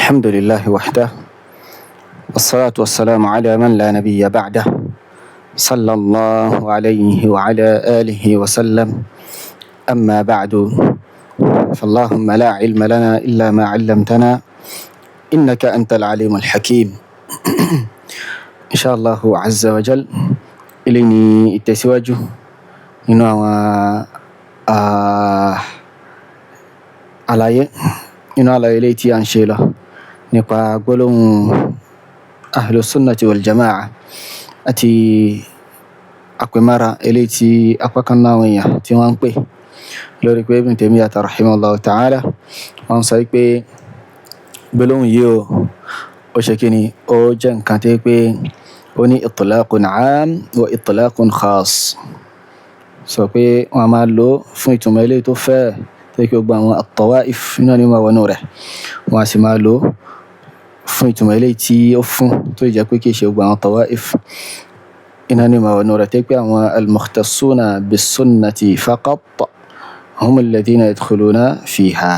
الحمد لله وحده والصلاة والسلام على من لا نبي بعده صلى الله عليه وعلى آله وسلم. أما بعد، فاللهم لا علم لنا إلا ما علمتنا إنك أنت العليم الحكيم. إن شاء الله عز وجل إليني التسواج إنه على إليتي أن شيله nípa gbólóhùn ahlu sunnati wal jama'a àti àpèmára eléyìí tí apá kan náà àwọn èèyàn tí wọ́n ń pè lórí pé Ibn Taymiyyah rahimahullahu ta'ala wọ́n sọ pé gbólóhùn yìí ó ṣe kí ni ó jẹ́ nǹkan tó pé ó ní itlaqun 'am wa itlaqun khas, sọ pé wọ́n máa lò fún ìtumọ̀ eléyìí tó fẹ́ tó kí gbogbo àwọn at-tawa'if náà ní máa wọnú rẹ̀, wọ́n á sì máa lò fún ìtumọ̀ eléyìí tí ó fún tó jẹ́ pé kìí ṣe gbogbo àwọn tawa'if iná ní máa wọnú rẹ̀, tó pé àwọn al-mukhtassuna bis-sunnati faqat hum alladhina yadkhuluna fiha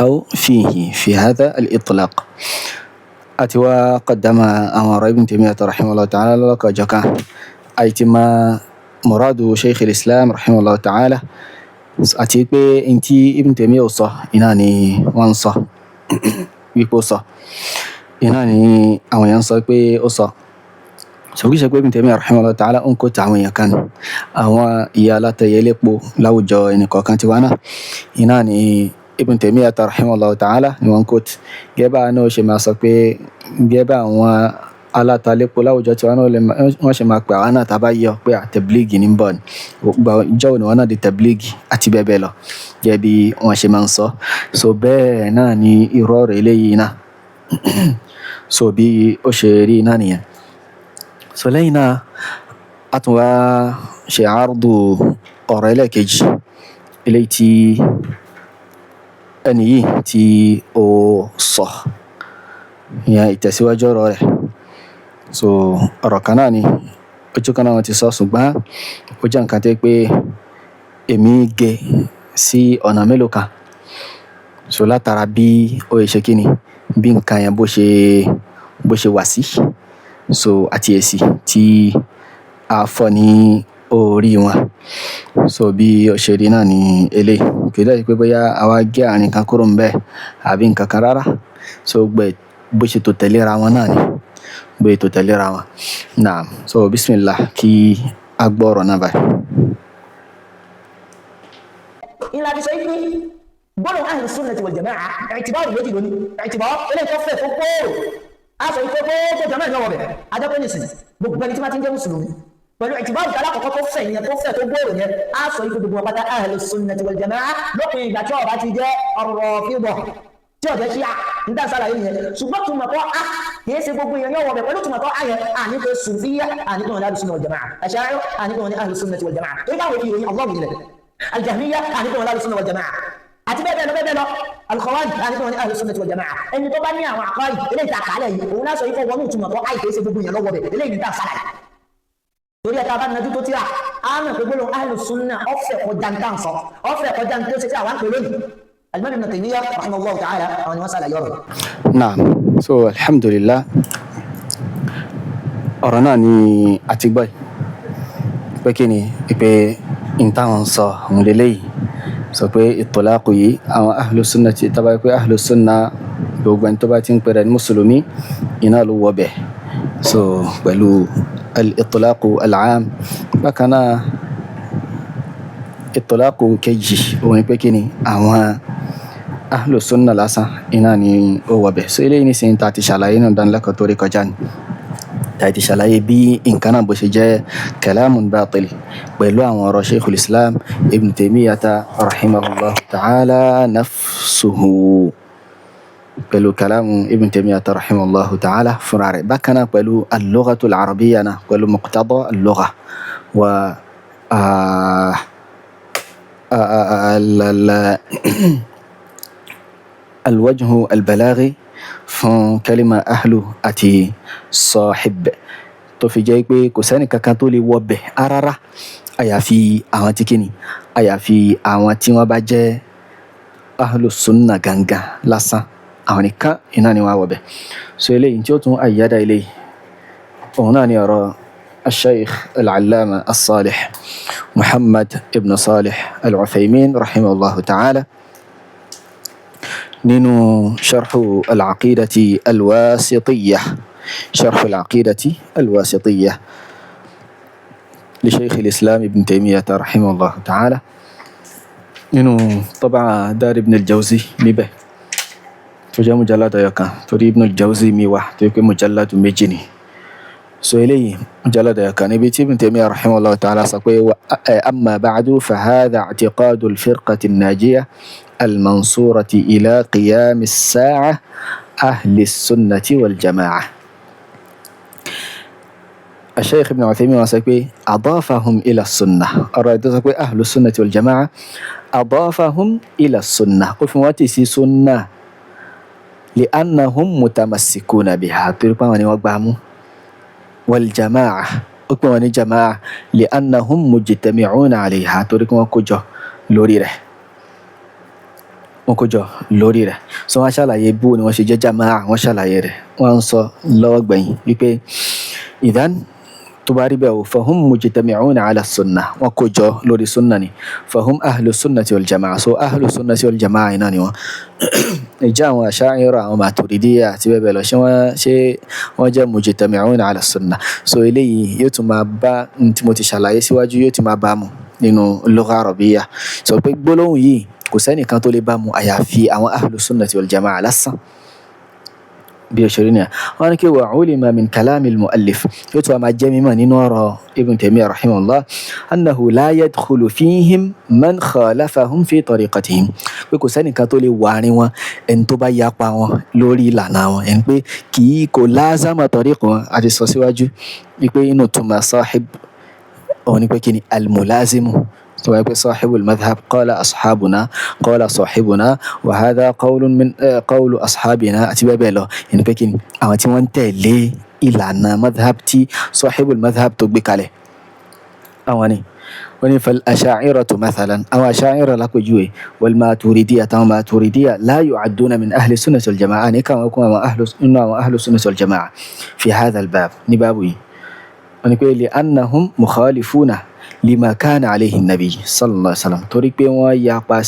aw fihi fi hadha al-itlaq. àti wá qaddama àwọn ọ̀rọ̀ Ibn Taymiyyah rahimahullah ta'ala lọ́kọ̀ jọ̀kan àti ma muradu Shaykh al-Islam rahimahullah ta'ala, àti pé in tí Ibn Taymiyyah sọ iná ni wọ́n sọ wípé ó sọ, iná ni àwọn èèyàn sọ pé ó sọ. ṣùgbọ́n ṣe pé Ibn Taymiyyah rahimahullah ta'ala ń kó tàwọn èèyàn kan, àwọn ìyá alátẹ̀yẹ lépo láwùjọ ẹnìkọ̀ọ̀kan tiwa náà, iná ni Ibn Taymiyyah rahimahullah ta'ala ni wọ́n kó tì. gẹ́bà náà ṣe máa sọ pé gẹ́bà àwọn alátalépo láwùjọ tiwa náà wọ́n ṣe máa pè àwọn náà tàbá yọ pé àtẹ̀blígì ní bọ̀ ìjọ ni wọ́n náà di tẹ̀blígì àti bẹ́ẹ̀ bẹ́ẹ̀ lọ, gẹ́gẹ́ bí wọ́n ṣe máa ń sọ. so bẹ́ẹ̀ náà ni irọ́ rẹ̀ eléyìí náà so bí ó ṣe rí náà nìyẹn. so lẹ́yìn náà a tún wá ṣe àrùdù ọ̀rọ̀ ẹlẹ́ẹ̀kejì eléyìí tí ẹni yìí tí ó sọ, ìyẹn ìtẹ̀síwájú ọ̀rọ̀ rẹ̀. so ọ̀rọ̀ kan náà ni ojú kan náà wọ́n ti sọ, ṣùgbọ́n ó jẹ́ nǹkan tó pé èmi gé sí ọ̀nà mélòó kan, so látara bí ó ṣe kí ni bí nǹkan yẹn bó ṣe wà sí, so àti èsì tí a fọ́ ní orí wọn. so bí ó ṣe rí náà ni eléyìí, kì í dẹ́ pé bóyá àwa gé àárín kan kúrò ń bẹ́ẹ̀ àbí nǹkan kan rárá. so bó ṣe tó tẹ̀léra wọn náà ni bó ṣe tó tẹ̀léra wọn. naam, so bismillah kí a gbọ́ ọ̀rọ̀ náà báyìí. ìlànà àti sọ pé gbọ́dọ̀ ahlu sunnati wal jama'a i'tibar méjì lónìí, i'tibar eléyìí tó fẹ́ tó kóòrò a sọ pé gbogbo jama'a náà wọ̀ bẹ̀ adájọ́ nìsín gbogbo ẹni tí wọ́n ti ń jẹ́ mùsùlùmí pẹ̀lú i'tibar ìdá alákọ̀ọ́kọ́ tó fẹ́ yẹn tó gbòòrò yẹn a sọ pé gbogbo pátá ahlu sunnati wal jama'a lópin ìgbà tí ọba ti jẹ́ Rāfidah tí ọ̀jẹ́ ṣíà ń dá sára yìí yẹn. ṣùgbọ́n tùmọ̀tọ́ a kìí ṣe gbogbo èèyàn yóò wọ̀ bẹ̀ pẹ̀lú tùmọ̀tọ́ a yẹn àníkò Sufiyya àníkò wọn ní ahlu sunnati wal jama'a, Ash'ari àníkò wọn ní ahlu sunnati wal jama'a tó yẹ káwọn èèyàn Allah nílẹ̀, Al-Jahmiyya àníkò wọn ní ahlu sunnati wal jama'a àti bẹ́ẹ̀ bẹ́ẹ̀ lọ, Al-Khawarij àníkò wọn ní ahlu sunnati wal jama'a. ẹni tó bá ní àwọn àkọ́yì eléyìí ta kàálẹ̀ yìí òun náà sọ yìí fọ́ wọnú tùmọ̀tọ́ a kìí ṣe gbogbo èèyàn lọ́wọ́ bẹ̀ eléyìí ta sára yìí. torí ẹ̀ka bá nàjú tó tíra a mọ̀ pé gbólóhùn ahlu sunna ọ̀fẹ́ kọjá ń tàn sọ ọ̀fẹ́ kọjá ń tó ṣe tí àwọn àpè lónìí. Al-Imam Ibn Taymiyyah rahimahullah ta'ala àwọn ni wọ́n sálà yọrọ̀. naam, so alhamdulillah ọ̀rọ̀ náà ni a ti gbọ́ pé kí ni pé n táwọn sọ òun lélẹ́yìí, sọ pé ìtọ́láàkù yìí àwọn ahlu sunna ti tàbí pé ahlu sunna gbogbo ẹni tó bá ti ń pèrè ní mùsùlùmí iná ló wọ bẹ̀, so pẹ̀lú al-itlaqu al-'am. bákan náà ìtọ́láàkù kejì òun pé kí ni àwọn ahlu sunna lásán iná ni ó wọ bẹ̀. so eléyìí ní sin ta ti ṣàlàyé nínú ìdánilẹ́kọ̀ọ́ tó rí kọjá ni tàbí ṣàlàyé bí nǹkan náà bó ṣe jẹ́ kalamun batil pẹ̀lú àwọn ọ̀rọ̀ Shaykhul Islam Ibn Taymiyyah rahimahullah ta'ala nafsuhu, pẹ̀lú kalamu Ibn Taymiyyah rahimahullah ta'ala fúnra rẹ̀. bákan náà pẹ̀lú al-lughatul arabiyyah náà pẹ̀lú muqtada al-lugha wa al-wajhu al-balaghi fún kalima ahlu àti sahib, tó fi jẹ́ pé kò sẹ́ni kankan tó lè wọ bẹ̀ rárá àyàfi àwọn tí kìíní àyàfi àwọn tí wọ́n bá jẹ́ ahlu sunna gangan lásán àwọn nìkan iná ni wọ́n á wọ̀ bẹ̀. So eléyìí tí ó tún àyíyádá eléyìí òun náà ni ọ̀rọ̀ الشيخ العلامة الصالح محمد ابن صالح العثيمين رحمه الله تعالى نينو شرح العقيدة الواسطية، شرح العقيدة الواسطية لشيخ الإسلام ابن تيمية رحمه الله تعالى، نينو طبعا دار ابن الجوزي ميبه تجا مجلد يكا تري ابن الجوزي ميوه تيكي مجلد مجني. So إليه مجلد يكا نبي ابن تيمية رحمه الله تعالى سقوي أما بعد فهذا اعتقاد الفرقة الناجية المنصورة إلى قيام الساعة أهل السنة والجماعة. الشيخ ابن عثيمين وسقوي أضافهم إلى السنة، أراد سقوي أهل السنة والجماعة أضافهم إلى السنة وفي سنة لأنهم متمسكون بها تربان وقبامو، والجماعة أكون جماعة لأنهم مجتمعون عليها تركوا وكجو لوريره وكجو لوريره. so wọ́n ṣàlàyé bó ni wọ́n ṣe jẹ́ jama'a, wọ́n ṣàlàyé rẹ̀, wọ́n sọ lọ́wọ́ gbẹ̀yìn wípé ìdán tó bá rí bẹ́ẹ̀ o fahum mujtami'una ala sunnah, wọ́n kójọ lórí sunna ni, fahum ahlu sunnati wal jama'a. so ahlu sunnati wal jama'a iná ni wọ́n. ìjà àwọn Asha'ira àwọn Maturidiyya àti bẹ́ẹ̀ bẹ́ẹ̀ lọ ṣé wọ́n jẹ́ mujtami'una ala sunnah. so eléyìí yóò tún máa bá tí mo ti ṣàlàyé síwájú, yóò tún máa bá mu nínú lugha arabiyya. so pé gbólóhùn yìí kò sẹ́nìkan tó lè bá mu àyàfi àwọn ahlu sunnati wal jama'a lásán bí ó ṣe rí nìyẹn. wọ́n ní kí wa ulima min kalami al-mu'allif, yóò tún máa jẹ́ mímọ̀ nínú ọ̀rọ̀ Ibn Taymiyyah rahimahullah annahu la yadkhulu fihim man khalafahum fi tariqatihim, pé kò sẹ́nìkan tó lè wàárín wọn ẹni tó bá yapa wọn lórí ìlànà wọn, ẹni pé kì í kò lázama tariq wọn. àti sọ síwájú wípé inú túmọ̀ sahib òun ni pé kí ni al-mulazimu. صاحب المذهب قال أصحابنا قال صاحبنا وهذا قول من قول أصحابنا أتبابيلو يعني بكين أمتي وانتلي إلى أن مذهب تي صاحب المذهب تطبق عليه أواني فالأشاعرة مثلا أو أشاعرة لك جوي والماتريدية ماتريدية لا يعدون من أهل السنة والجماعة كما يكون أهل السنة والجماعة في هذا الباب نبابي ونقول لأنهم مخالفون لما كان عليه النبي صلى الله عليه وسلم torí pé wọ́n yapa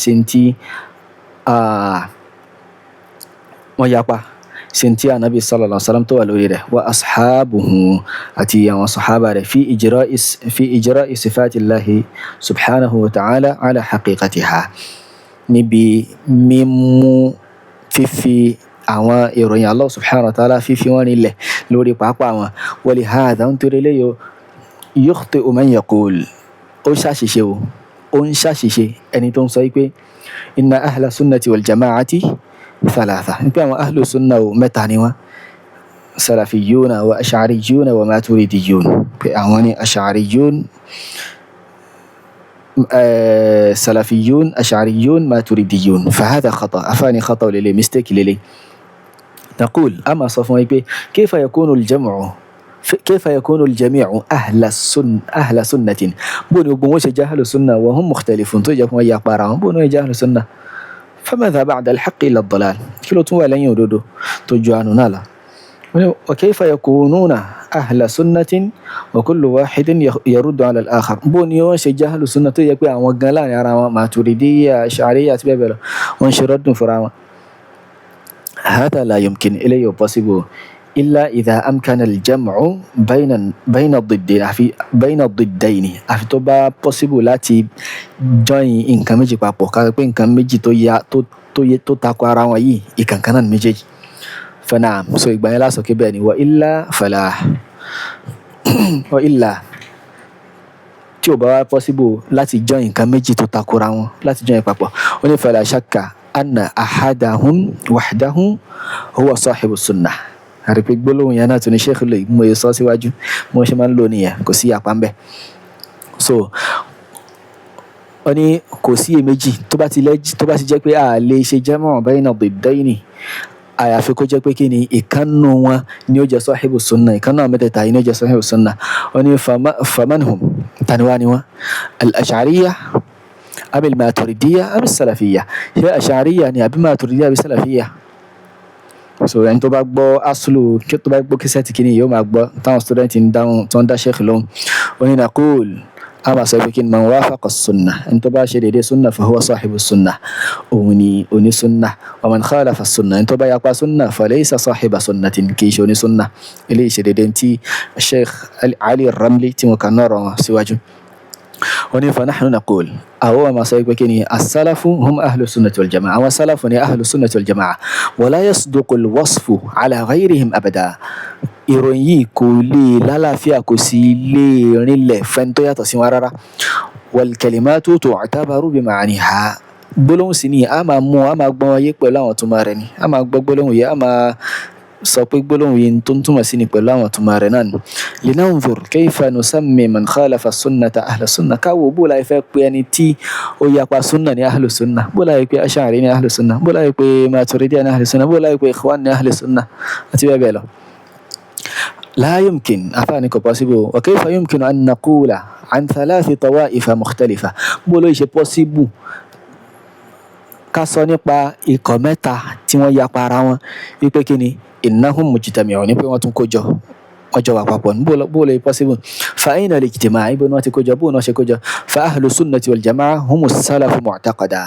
senti anabi sallallahu alaihi wasallam tó wà lórí rẹ̀ wa ashabuhu àti àwọn sahaba rẹ̀ fi ijra'i sifatillahi subhanahu wa ta'ala ala haqiqatiha, níbi mímú fífi àwọn ìròyìn Allah subhanahu wa ta'ala fífi wọn nílẹ̀ lórí pàápàá wọn. wa li hadha nítorí eléyìí yukhti'u man yaqul, ó ń ṣàṣìṣe ẹni tó ń sọ wípé inna ahla sunnati wal jama'ati thalatha, wípé àwọn ahlu sunna mẹ́ta ni wọ́n, salafiyuna wa ash'ariyuna wa maturidiyun, pé àwọn ni ash'ariyun salafiyun ash'ariyun maturidiyun. fahadha khata, afani khata lele mistake lele. نقول أما صفوا يبي كيف يكون الجميع أهل سنة بنو بموش جهل السنة وهم مختلفون تجاكم يا قارهم بنو جهل السنة، فماذا بعد الحق إلا الضلال كيلو توا لن يودو تجوانو نالا. وكيف يكونون أهل سنة وكل واحد يرد على الآخر بنو جهل السنة تجاكم وقالان يا راما ماتريدية أشعرية بيبلو وانشردوا فراما. هذا لا يمكن إليه possible إلا إذا أمكن الجمع بين الضدين àfi tó bá possible láti join nǹkan méjì papọ̀, ká pé nǹkan méjì tó tako ara wọn yìí ìkankan náà méjèèjì. فنعم so ìgbà yẹn lásán kébẹ̀ ni وإلا فلا وإلا tí ó bá wá possible láti join nǹkan méjì tó tako ara wọn láti join papọ̀, ó ní فلا شك أن أحدهم وحده هو صاحب السنة. àrípé gbólóhùn yẹn náà tún ní sheikh lè mú sọ síwájú mo ṣe máa ń lò nìyẹn, kò sí apá ń bẹ. so ó ní kò sí èméjì tó bá ti jẹ́ pé a lè ṣe jamu bayna diddayni àyàfi kó jẹ́ pé kí ni ìkànnù wọn ni ó jẹ́ sahibu sunna, ìkànnù àwọn mẹ́tẹ̀ẹ̀ta yìí ni ó jẹ́ sahibu sunna. ó ní famanhum taniwa ni wọn al-ash'ariyya أبي الماتريدية أبي السلفية، هي أشعرية يعني أبي ماتريدية أبي سلفية. so ẹni tó bá gbọ́ aslu kí tó bá gbọ́ kíṣẹ́ẹ̀tì kìíní yóò máa gbọ́ táwọn student ń dáhùn tó ń dá sheikh lóhùn ó ní naqul a máa sọ pé kí ni man wafaqa sunnah ẹni tó bá ṣe déédéé sunnah fa huwa sahibu sunnah òun ni oní sunnah wa man khalafa sunnah ẹni tó bá yapa sunnah fa laysa sahiba sunnatin kì í ṣe oní sunnah eléyìí ṣe déédéé tí sheikh Ali Ramli tí mo kà náà rọ̀ wọn síwájú. وني فنحن نقول أهو ما سيكون السلف هم أهل السنة والجماعة والسلف أهل السنة والجماعة ولا يصدق الوصف على غيرهم أبدا ìròyìn yìí kò lè lálàáfíà kò sì lè rinlẹ̀ fẹ́ni tó yàtọ̀ sí wọn rárá والكلمات تعتبر بمعانيها gbólóhùn sì ni a máa mú a máa gbọ́n wáyé pẹ̀lú àwọn túmọ̀ rẹ̀ ni a máa gbọ́ gbólóhùn yìí a máa sọ pé gbólóhùn yìí tó ń túmọ̀ sí ni pẹ̀lú àwọn túmọ̀ rẹ̀ náà ni. linanzur kayfa nusammi man khalafa sunnata ahla sunnah káwo bó láì fẹ́ pé ẹni tí ó yapa sunna ní ahlu sunnah bó láì pé ash'ari ní ahlu sunnah bó láì pé maturidi ní ahlu sunnah bó láì pé ikhwan ní ahlu sunnah àti bẹ́ẹ̀ bẹ́ẹ̀ lọ. لا يمكن أفاني كباسيبو وكيف يمكن أن نقول عن 3 طوائف مختلفة بولو يشي باسيبو كاسو nípa ikọ̀ mẹ́ta tí wọ́n yapa ara wọn wípé kíni innahum mujtami'un ní pé wọ́n tún kójọ wọ́n jọ wà papọ̀ ní bóòlù possible فأين الاجتماع ibo ni wọ́n ti kójọ bóòlù náà ṣe kójọ فأهل السنة والجماعة هم السلف معتقدا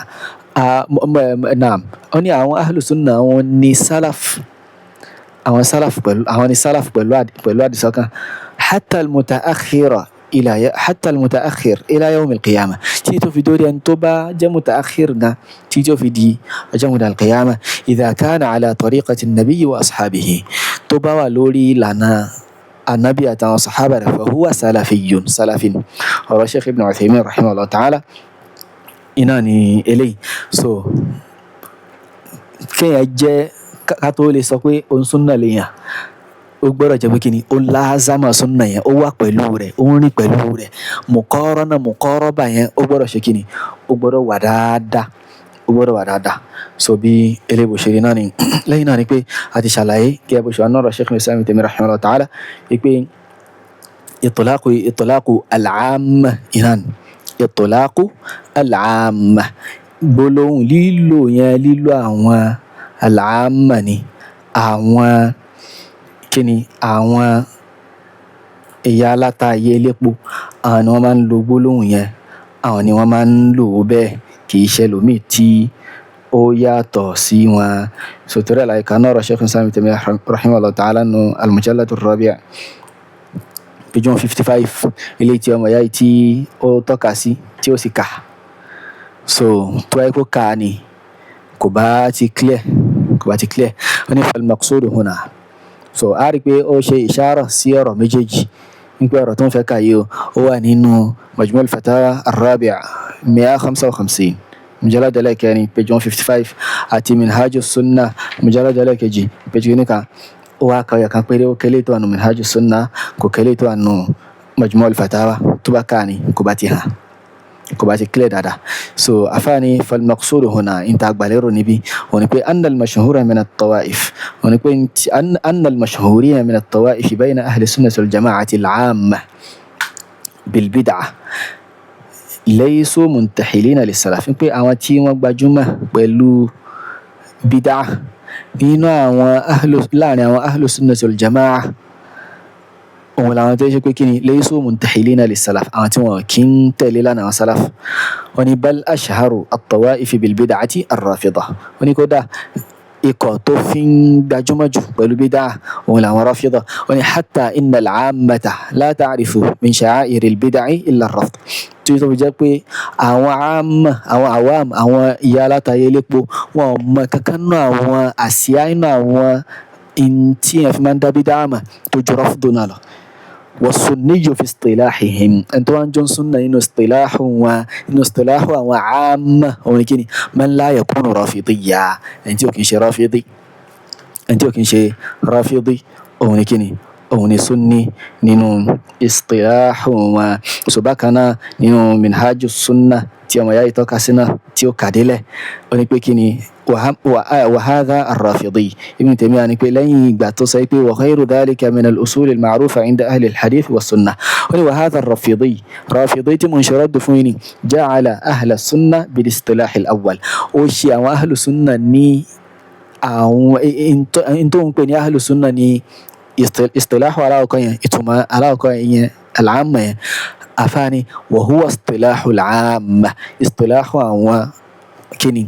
naam wọ́n ní àwọn ahlu sunna wọn ní salaf àwọn ni salaf pẹ̀lú àdìsọ́kàn hatta al-mutaakhir ila yawm al-qiyamah tí tó fi dórí ẹni tó bá jẹ́ mutaakhir gan tí tó fi di ọjọ́ al-qiyamah idha kana ala tariqati an-nabiy wa ashabihi tó bá wà lórí ìlànà anabi àtàwọn sahaba rẹ̀ fa huwa salafin ọ̀rọ̀ Sheikh Ibn Uthaymin rahimahullah ta'ala iná ni eléyìí so kéèyàn jẹ́ ká tó lè sọ pé òun súnà lèèyàn ó gbọ́dọ̀ jẹ́ pé kí ni ó láàzámà súnà yẹn ó wà pẹ̀lú rẹ̀ ó ń rìn pẹ̀lú rẹ̀ mùkọ́rọ́bà yẹn ó gbọ́dọ̀ ṣe kí ni ó gbọ́dọ̀ wà dáadáa so bí eléyìí bó ṣe rí náà ni lẹ́yìn náà ni pé a ti ṣàlàyé kí ẹ bó ṣe wà náà rọ̀ Sheikh Islam Ibn Taymiyyah rahimahullah ta'ala wípé itlaqu al-'amma inan itlaqu al-'amma gbólóhùn lílò àwọn al-'amma ni àwọn kíni àwọn ẹ̀yà aláta ayé elépo àwọn ni wọ́n máa ń lo gbólóhùn yẹn àwọn ni wọ́n máa ń lò ó bẹ́ẹ̀ kì í ṣe lómi tí ó yàtọ̀ sí wọn sòtúrẹ́ láìka náà rọ̀ Sheikh Islam Ibn Taymiyyah rahimahullah ta'ala nù al-mujallad ar-rabi' page 155 ilé tí ọmọ yá tí ó tọ́ka sí tí ó sì kà so tó ẹ kó kà ní kò bá ti clear wọ́n ní fal-maqsud huna so a rí pé ó ṣe ìṣàrọ̀ sí ọ̀rọ̀ méjèèjì nípa ọ̀rọ̀ tó ń fẹ́ kà yìí ó wà nínú Majmu' al-Fatawa ar-Rabi' 155 mujallad ẹlẹ́kẹrin page 155 àti Minhaju Sunnah mujallad ẹlẹ́kẹjì page kìíníkà ó wá kàwé kan péré ó kélé tó wà nù Minhaju Sunnah kò kélé tó wà nù Majmu' al-Fatawa tó bá kà ní kò bá ti hàn kò bá ti clear dáadáa so afáàní fal-maqsud huna inta agbalẹ́rò níbi wọ́n ní pé anna al-mashhura min at-tawa'if wọ́n ní pé anna al-mashhurina min at-tawa'if bayna ahli sunnah wal-jama'ati al-'amma bil-bid'ah laysu muntahilina lis-salaf pé àwọn tí wọ́n gbajúmọ̀ pẹ̀lú bid'ah nínú láàrin àwọn ahli sunnah wal-jama'ah òun làwọn tó ṣe pé kí ni laysu muntahilina lis-salaf àwọn tí wọn kì í tẹ̀lé lánàá àwọn salaf wọ́n ní bal ashharu at-tawa'if bil-bid'ati ar-rafidah wọ́n ní kódà ikọ̀ tó fi ń gbajúmọ̀ jù pẹ̀lú bídà òun làwọn rafidah wọ́n ní hatta inna al-'ammata la ta'rifu min sha'a'ir al-bid'i illa ar-rafd tí ó fi jẹ́ pé àwọn awam àwọn ìyá alátayé lépo wọn ò mọ kankan náà àwọn àsíá inú àwọn tí yẹn fi máa ń dá bídà mà tó jọ rafdu náà lọ. والسني في اصطلاحهم انتو انجون سنة انو اصطلاح وعامة ولكن من لا يكون رافضيا انتو كنشي رافضي ولكن أوني سني نينو اصطلاح وسباكنا نينو منهاج السنة تيو ما يأي توكاسنا تيو كاديلة ونكبكيني وهذا الرافضي ابن تيمية نكبك لن يقبعتو سيبي وغير ذلك من الأصول المعروفة عند أهل الحديث والسنة وهذا الرافضي منشرات دفويني جعل أهل السنة بالاصطلاح الأول وشي أهل السنة ني àwọn in tó ń pè ní ahlu sunna ní istilahu aláwọ̀kọ́ yẹn, ìtumọ̀ aláwọ̀kọ́ yẹn al-amma yẹn, àfáàní wa huwa istilahu al-amma, istilahu àwọn kíni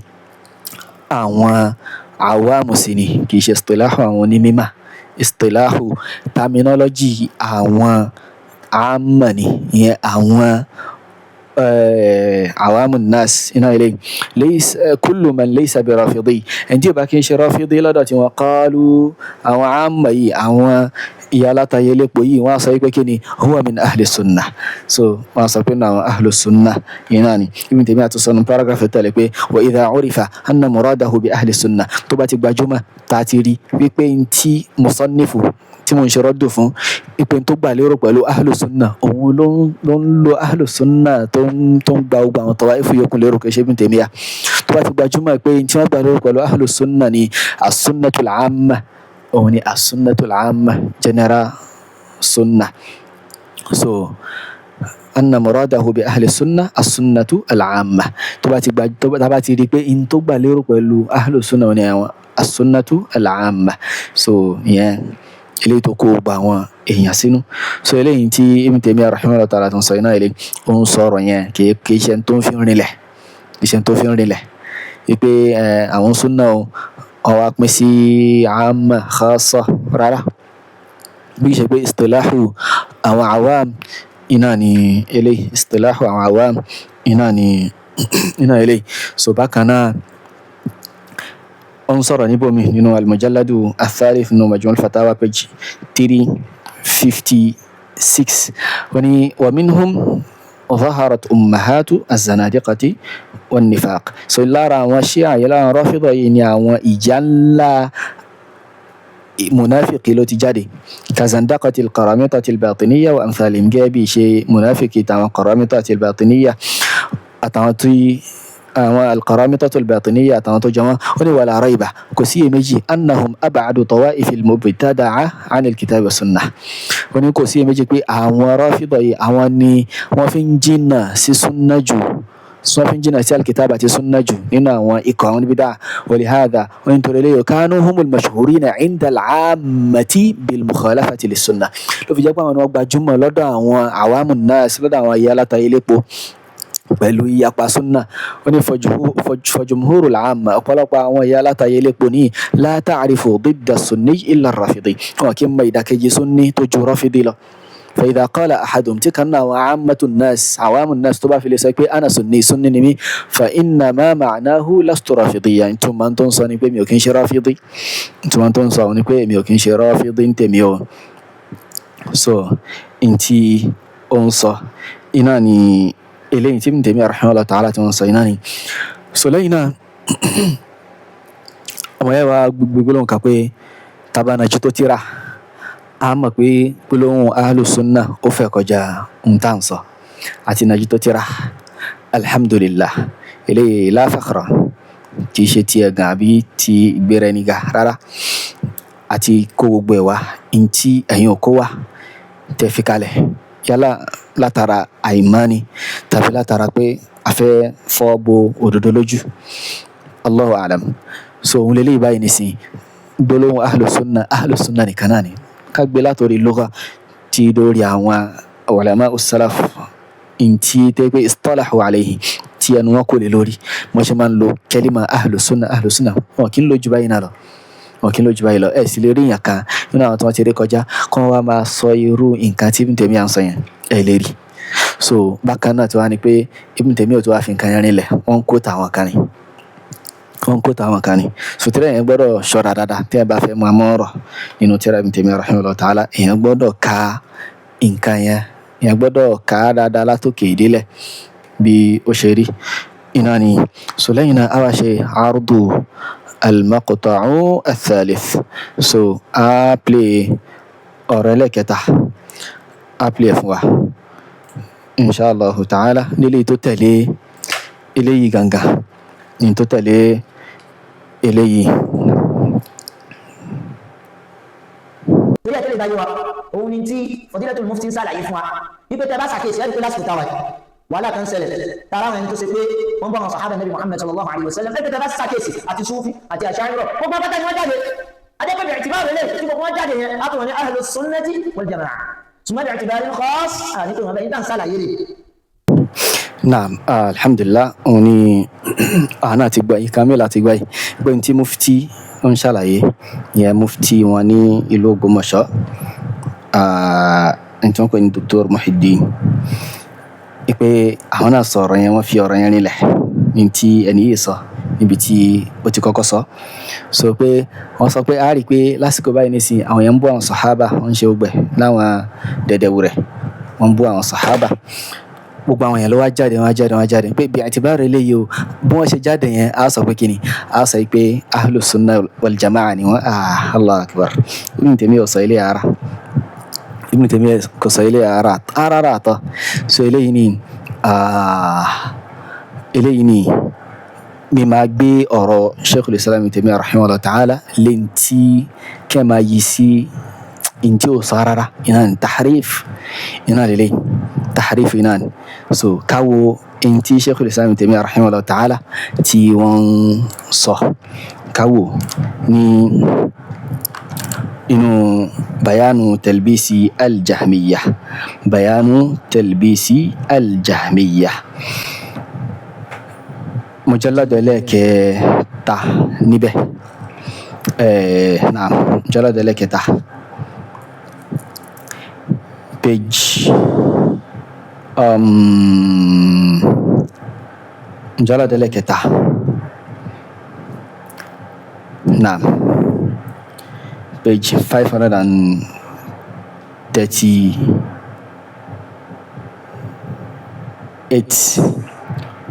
àwọn àwámù sí ni, kì í ṣe istilahu àwọn onímímà. Istilahu terminology àwọn amma ni, ìyẹn àwọn عوام الناس هنا إليه ليس كل من ليس برافضي أنت باكين رافضي لدى وقالوا أو عامي أو يلا تيلي بوي واسايكو كني هو من أهل السنة واسايكونا أهل السنة يناني ابن تيمية تصنع باراجراف التالي وإذا عرف أن مراده بأهل السنة تباتي بجمع تعتيري بينتي مصنفه tí mo ń ṣe rọ́dù fún ipò tó gbà lérò pẹ̀lú ahlu sunna, òun ló ń lo ahlu sunna tó ń gba gbogbo àwọn tọwá ìfúyọkùn lérò kì í ṣe Ibn Taymiyyah. Tó bá ti gbajúmọ̀ pé tí wọ́n gbà lérò pẹ̀lú ahlu sunna ni as-sunnatul amma, òun ni as-sunnatul amma, general sunna. So anna muradahu bi ahli sunna as-sunnatu al-amma. Tó bá ti rí pé in tó gbà lérò pẹ̀lú ahlu sunna ni àwọn as-sunnatu al-amma. So eléyìí tó kó gba àwọn èèyàn sínú. So eléyìí tí Ibn Taymiyyah rahimahullah ta'ala tó ń sọ iná ilé ó ń sọ̀rọ̀ yẹn kì í ṣe tó ń fi rinlẹ̀ wípé àwọn súnà ọwọ́ pín sí àmà khassa rárá, bí ṣe pé istilahu àwọn awam iná ni eléyìí, istilahu àwọn awam iná eléyìí. So bákan náà انصر نبومي نينو المجلد الثالث نو مجموع الفتاوى page 356 ومنهم ظهرت أمهات الزنادقة والنفاق. So لا وشيع يلا رافضة يعني وإجلا منافق لو تجاري كزندقة القرامطة الباطنية وأمثالهم. جابي شيء منافق تاع القرامطة الباطنية أتعطي القرامطة الباطنية أتنطو جماعة ولا ريب كسي مجي أنهم أبعد طوائف المبتدعة عن الكتاب والسنة. كسي مجي كي رافضي أواني وفين جنة سي سنة جو وفين جنة سي الكتابة سنة جو هنا وإقام البدع. ولهذا وانتو لليه كانوا هم المشهورين عند العامة بالمخالفة للسنة. لو في جابوا من وقع جمع لدى عوام الناس لدى ويالا تايليبو pẹ̀lú ìyapa súnà. Ó ní fajumhurul amma, ọ̀pọ̀lọpọ̀ àwọn ìyá látàyè lépo ní la ta'rifu didda sunni illa ar-rafidi, wọn kì í mọ ìdàkejì sunni tó ju rafidi lọ. fa idha qala ahadum, tí kan náà ammatun nas awamun nas tó bá fi lè sọ pé ana sunni ni mí, fa inna ma ma'nahu lastu rafidiyya, ìtumọ̀ tó ń sọ ni pé mi ò kí ń ṣe rafidi, ìtumọ̀ tó ń sọ ni pé mi ò kí ń ṣe rafidi ń tèmi o. So ntí ó ń sọ iná ni eléyìí tí Ibn Taymiyyah rahimahullah ta'ala tí wọ́n sọ iná ni. So lẹ́yìn náà ọmọ yẹn wá gbogbo nǹkan pé tabanajú tó tíra a mọ̀ pé gbólóhùn ahlu sunna ó fẹ́ kọjá ń tà ń sọ àti najú tó tíra. Alhamdulillah, eléyìí la fakhra, kì í ṣe ti ẹ̀gàn àbí ti ìgbéra ẹni ga rárá, àti kó gbogbo ẹ̀ wá ntí ẹ̀yin ò kó wá tẹ́ fi kalẹ̀ yálà látara àìmánì tàbí látara pé a fẹ́ fọ́ bo òdodo lójú. Allahu a'lam. So òun lélẹ́yìí báyìí nísìnyí gbólóhùn ahlu sunna nìkan náà ni ká gbé látòrí lugha tí dórí àwọn ulama as-salaf ntí tẹ́ pé istalahu alayhi tí ẹnu wọn kò lè lórí wọ́n ṣe máa ń lo kẹ́límà ahlu sunna wọn kì í lò jù báyìí náà lọ. Ẹ sì lè rí ìyàn kan nínú àwọn tí wọ́n ti rí kọjá kọ́ wá máa sọ irú nǹkan tí Ibn Taymiyyah ń sọ yẹn, ẹ lè rí. So bákan náà tí wọ́n á ní pé Ibn Taymiyyah tó wá fi nǹkan yẹn rinlẹ̀ wọ́n ń kó tàwọn kan ni. So tírà yẹn gbọ́dọ̀ ṣọ́ra dáadáa tí ẹ bá fẹ́ máa mọ́ ọ̀rọ̀ nínú tírà Ibn Taymiyyah rahimahullah ta'ala, èèyàn gbọ́dọ̀ ka nǹkan yẹn, èèyàn gbọ́dọ̀ ka dáadáa látòkè ìdílẹ̀ bí ó ṣe rí iná ni. So lẹ́yìn náà a wá ṣe ardu المقطع الثالث. So a play ọ̀rọ̀ ẹlẹ́kẹta, a play fún wa inshallah ta'ala nílé tó tẹ̀lé eléyìí gangan, ní tó tẹ̀lé eléyìí. Torí àtẹ́lẹ̀ ìbáyé wa, òun ni tí Fadilatul Mufti ń sàlàyé fún wa, wípé tẹ́ bá ṣàkíyèsí láti pé lásìkò táwà wàhálà kan ṣẹlẹ̀ tara àwọn ẹni tó ṣe pé wọ́n bá wọn sàhábà Nabi Muhammad sallallahu alaihi wasallam ẹgbẹ́ tẹ́lá sàkéèsì àti Sufi àti Ash'ari gbogbo abátá ni wọ́n jáde adẹ́gbẹ́ i'tibar lè tí gbogbo wọn jáde yẹn látọ̀ ní ahlus sunnati wal jama'ah ṣùgbọ́n i'tibar khas nítorí wọn bẹ́ẹ̀ ní tàn sálàyé rẹ̀. Naam, alhamdulillah, òun ni àná àti gbà yìí Kamil àti gbà yìí pé ní tí mufti ń ṣàlàyé yẹn mufti wọn ní ìlú Ògbómọ̀ṣọ́ ní tí wọ́n pè ní Dr. Muhyiddin pé àwọn náà sọ̀rọ̀ yẹn wọ́n fi ọ̀rọ̀ yẹn rinlẹ̀ ní tí ẹni yìí sọ níbi tí ó ti kọ́kọ́ sọ pé wọ́n sọ pé a rí i pé lásìkò báyìí nísìnyí àwọn yẹn ń bú àwọn sàhábà wọ́n ń ṣe ogbẹ̀ láwọn dẹ̀dẹ̀wù rẹ̀ wọ́n ń bú àwọn sàhábà gbogbo àwọn yẹn ló wá jáde pé bí i'tibar eléyìí o bí wọ́n ṣe jáde yẹn a sọ pé kíni a sọ pé ahlus sunnah wal jama'ah ni wọ́n Allahu akbar Ibn Taymiyyah sọ ilé ara Ibn Taymiyyah kò sọ ilé ara tọ́ so eléyìí ni mi máa gbé ọ̀rọ̀ Sheikhul Islam Ibn Taymiyyah rahimahullah ta'ala lẹ́yìn tí kẹ́ máa yí sí inti o sọ rárá iná ni tahrif iná lélẹ̀ tahrif iná ni so káwo inti Sheikhul Islam Ibn Taymiyyah rahimahullah ta'ala tí wọ́n sọ káwo ní inú bayanu talbisi al-jahmiyyah mujallad ẹlẹ́kẹta níbẹ̀ naam mujallad ẹlẹ́kẹta page mujallad ẹlẹ́kẹta naam page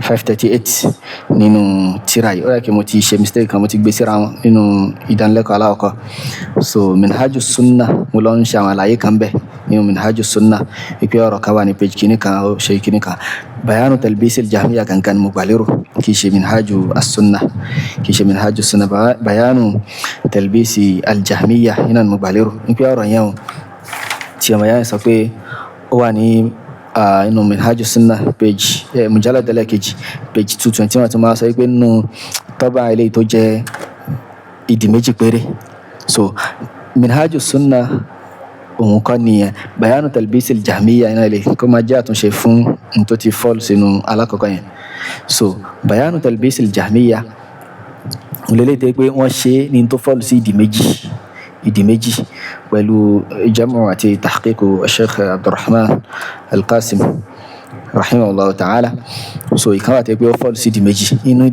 538 nínú tírà yìí ó yẹ kí mo ti ṣe mistake kan mo ti gbé síra wọn nínú ìdánilẹ́kọ̀ọ́ aláwọ̀kọ́ so minhajus sunnah mo lọ ń ṣe àwọn àlàyé kan bẹ́ẹ̀ nínú minhajus sunnah wípé ọ̀rọ̀ kan wà ní page kìíní kan ó ṣe kìíní kan bayanu talbisil jahmiya gangan mo gbà lérò kì í ṣe minhajus sunnah bayanu talbisi aljahmiya iná mo gbà lérò wípé ọ̀rọ̀ yẹn o tí ọmọ yẹn sọ pé ó wà ní inú minhajus sunnah page mujallad ẹlẹ́kejì page 221 tó máa sọ pé nínú tọ́ba eléyìí tó jẹ́ ìdí méjì péré so minhajus sunnah òun kọ́ nìyẹn bayanu talbisil jahmiya iná ilé kó máa jẹ́ àtúnṣe fún n tó ti fọ́ọ̀lù sínú alákọ̀ọ́kọ́ yẹn so bayanu talbisil jahmiya lélẹ́yìí tó pé wọ́n ṣe ní tó fọ́ọ̀lù sí ìdí méjì pẹ̀lú jamu àti tahqiqu Sheikh Abdurrahman Al-Qasim rahimahullah ta'ala so ìkan wà tẹ́ pé ó fọ́ọ̀lù sí ìdí méjì inú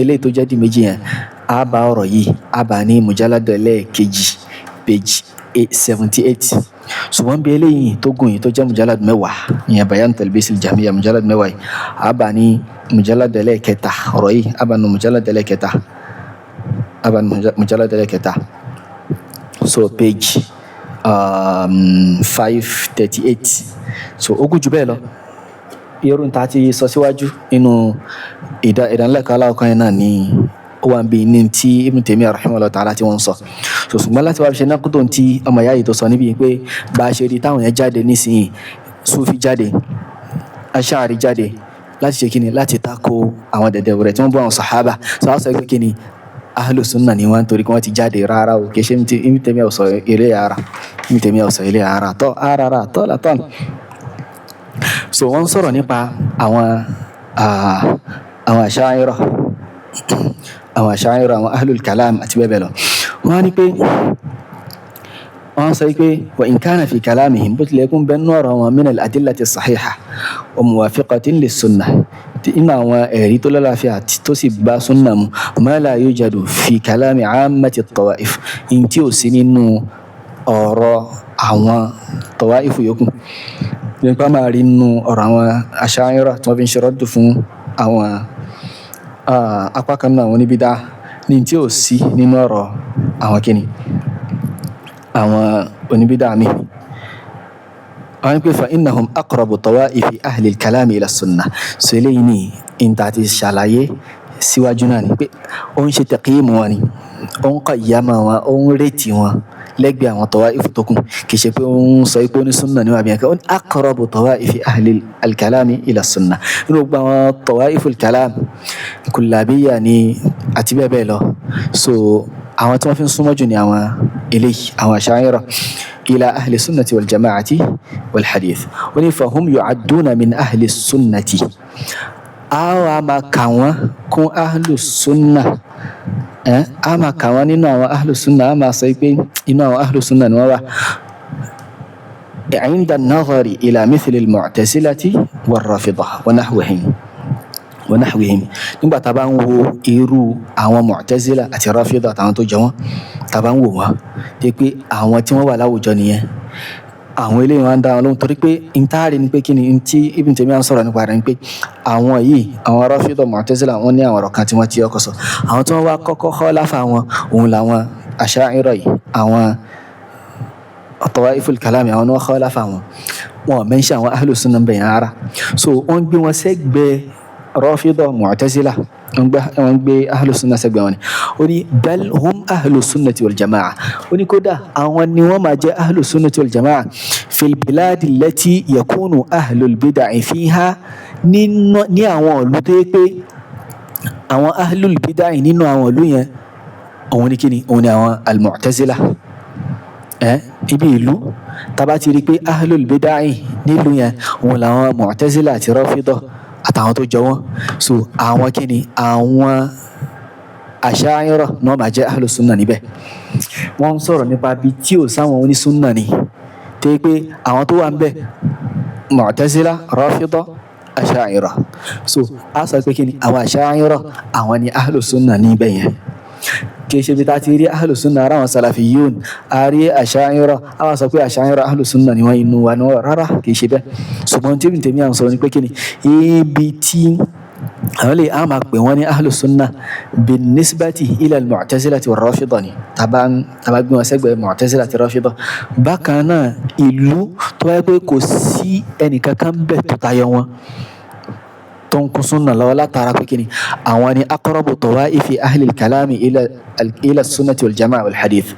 eléyìí tó jẹ́ ìdí méjì yẹn a bá ọ̀rọ̀ yìí a bá ní mujallad ẹlẹ́kejì page 78 ṣùgbọ́n bí eléyìí tó gùn yìí tó jẹ́ mujallad mẹ́wàá ìyẹn bayan talbisil jahmiya mujallad mẹ́wàá yìí a bá ní mujallad ẹlẹ́kẹta ọ̀rọ̀ yìí a bá ní mujallad ẹlẹ́kẹta so page 538 so ó gùn jù bẹ́ẹ̀ lọ irun ta ti sọ síwájú nínú ìdánilẹ́kọ̀ọ́ aláwọ̀kan yẹn náà ni ó wà ń bí ní tí Ibn Taymiyyah rahimahullah ta'ala tí wọ́n sọ so ṣùgbọ́n láti wá fi ṣe nákútó tí ọmọ ìyá yìí tó sọ níbi pé bá a ṣe rí táwọn yẹn jáde nísìnyí Sufi jáde Ash'ari jáde láti ṣe kíni láti tako àwọn dẹ̀dẹ̀ rẹ̀ tí wọ́n bú àwọn sàhábà so wọ́n sọ pé kíni ahlus sunnah ni wọ́n torí kí wọ́n ti jáde rárá o kì í ṣe Ibn Taymiyyah sọ ilé ara tọ́ látọ́ so wọ́n sọ̀rọ̀ nípa àwọn Ash'ari àwọn ahlul kalam àti bẹ́ẹ̀ bẹ́ẹ̀ lọ wọ́n ní pé wọ́n sọ pé wa in kana fi kalamihim bó tilẹ̀ kún bẹ́ẹ̀ nọ́ọ̀rọ̀ wọn min al-adillati as-sahiha wa muwafiqatin lis-sunnah inú àwọn ẹ̀rí tó lálàáfíà tó sì bá sunnah mu ma la yujadu fi kalami 'ammati at-tawa'if in tí ò sí nínú ọ̀rọ̀ àwọn tawa'if yòókù nípa máa rí nínú ọ̀rọ̀ àwọn Ash'ari tí wọ́n fi ń ṣe rọ́dù fún àwọn apá kan náà wọ́n ní bídá ní tí ò sí nínú ọ̀rọ̀ àwọn kíni àwọn oníbídá mi wọ́n pè fa innahum aqrabu tawa'ifi ahli al-kalami ila sunnah so eléyìí ní ìta ti ṣàlàyé síwájú náà ni pé ó ń ṣe taqyim wọn ni ó ń qayyama wọn ó ń rètí wọn lẹ́gbẹ̀ẹ́ àwọn tawaifu tó kù kì í ṣe pé ó ń sọ pé ó ní sunna níwájú yẹn ó ní aqrabu tawaifi ahli al-kalami ila sunna nínú gbogbo àwọn tawaifu al-kalam kullabiyya ni àti bẹ́ẹ̀ bẹ́ẹ̀ lọ so àwọn tí wọ́n fi ń súnmọ́ jù ní àwọn eléyìí àwọn asha'ira ila ahli sunnati wal jama'ati wal hadith ó ní fahum yu'adduna min ahli sunnati a máa kà wọ́n kún ahlu sunna a máa kà wọ́n nínú àwọn ahlu sunna a máa sọ pé inú àwọn ahlu sunna ni wọ́n wà inda an-nazari ila mithli al-mu'tazilati war-rafida wa nahwihim nígbà tá a bá ń wo irú àwọn mu'tazila àti rafida àtàwọn tó jẹ wọ́n tá a bá ń wò wọ́n pé àwọn tí wọ́n wà láwùjọ nìyẹn àwọn eléyìí wọn ń dá wọn lóhùn torí pé ntaari ni pé kí ni ntí Ibn Taymiyyah ń sọ̀rọ̀ nípa rẹ̀ ni pé àwọn yìí àwọn Rafida Mu'tazila wọn ní àwọn ọ̀rọ̀ kan tí wọ́n ti ọkọ̀ sọ àwọn tí wọ́n wá kọ́kọ́ khalafa wọn òun làwọn Asha'ira yìí àwọn Tawaiful Kalam àwọn ni wọ́n khalafa wọn ò mẹ́ńṣẹ́ àwọn Ahlu Sunnah ń bẹ̀yàn ara so wọ́n gbé wọn sẹ́gbẹ̀ẹ́ Rafida Mu'tazila wọ́n gbé Ahlu Sunnah sẹ́gbẹ̀ẹ́ wọn ni ó ní bal hum Ahlu Sunnati wal Jama'a ó ní kódà àwọn ni wọ́n máa jẹ́ Ahlu Sunnati wal Jama'a fil biladi allati yakunu ahlul bid'ah fiha ní àwọn ìlú tó yẹ pé àwọn ahlul bid'ah nínú àwọn ìlú yẹn òun ni kíni òun ni àwọn al-Mu'tazila ibi ìlú tàbá ti rí pé ahlul bid'ah nílùú yẹn òun làwọn Mu'tazila àti Rafida àtàwọn tó jọ wọn so àwọn kíni àwọn Asha'ira náà máa jẹ́ Ahlu Sunnah níbẹ̀ wọ́n ń sọ̀rọ̀ nípa bí tí ò sáwọn onísúnnà ni tẹ́ pé àwọn tó wà ń bẹ̀ Mu'tazila Rafida Asha'ira so a sọ pé kíni àwọn Asha'ira àwọn ni Ahlu Sunnah níbẹ̀ yẹn kì í ṣe bí ta ti rí Ahlu Sunnah ara àwọn Salafiyyun a rí Asha'ira a wá sọ pé Asha'ira Ahlu Sunnah ni wọ́n inú wa ni wọ́n rárá kì í ṣe bẹ́ẹ̀ ṣùgbọ́n tí Ibn Taymiyyah ń sọ ni pé kíni ibi tí àwọn lè á máa pè wọ́n ní Ahlu Sunnah bin nisbati ila al-Mu'tazilati war-Rafida ni tàbá gbé wọn sẹ́gbẹ̀ẹ́ Mu'tazila àti Rafida bákan náà ìlú tó wáyé pé kò sí ẹnìkankan bẹ́ẹ̀ tó tayọ wọn tó ń kún súnà lọ́wọ́ látara pé kíni àwọn ni aqrabu tawaifi ahli al-kalami ila sunnati wal jama'a wal hadith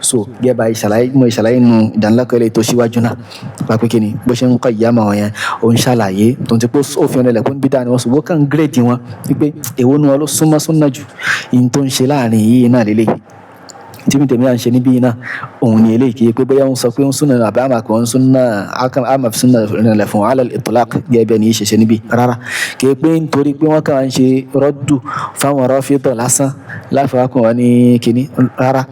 so gẹ́gẹ́ bá ìṣàlàyé nù ìdánilẹ́kọ̀ọ́ ilé tó síwájú náà wá pé kíni bó ṣe ń kọ́ ìyá wọn yẹn ó ń ṣàlàyé tó ń ti pé òfin ọ̀nà ẹ̀lẹ́kùn bídà ni wọ́n sọ wọ́n kàn gírèdì wọn wípé èwo ni wọn ló súnmọ́ súnà jù ìyìn tó ń ṣe láàrin yìí náà lélẹ̀ tí Ibn Taymiyyah ń ṣe níbí náà òun ni eléyìí kì í pé bóyá ń sọ pé ń súnà àbí àmà kan ń súnà àmà súnà rìnlẹ̀ fún ala al-itlaq gẹ́gẹ́ bí ẹni yìí ṣe ṣe níbí rárá kì í pé nítorí pé wọ́n kàn ń ṣe rọ́dù fáwọn Rafida lásán láfàákùn wọn ní kinní rárá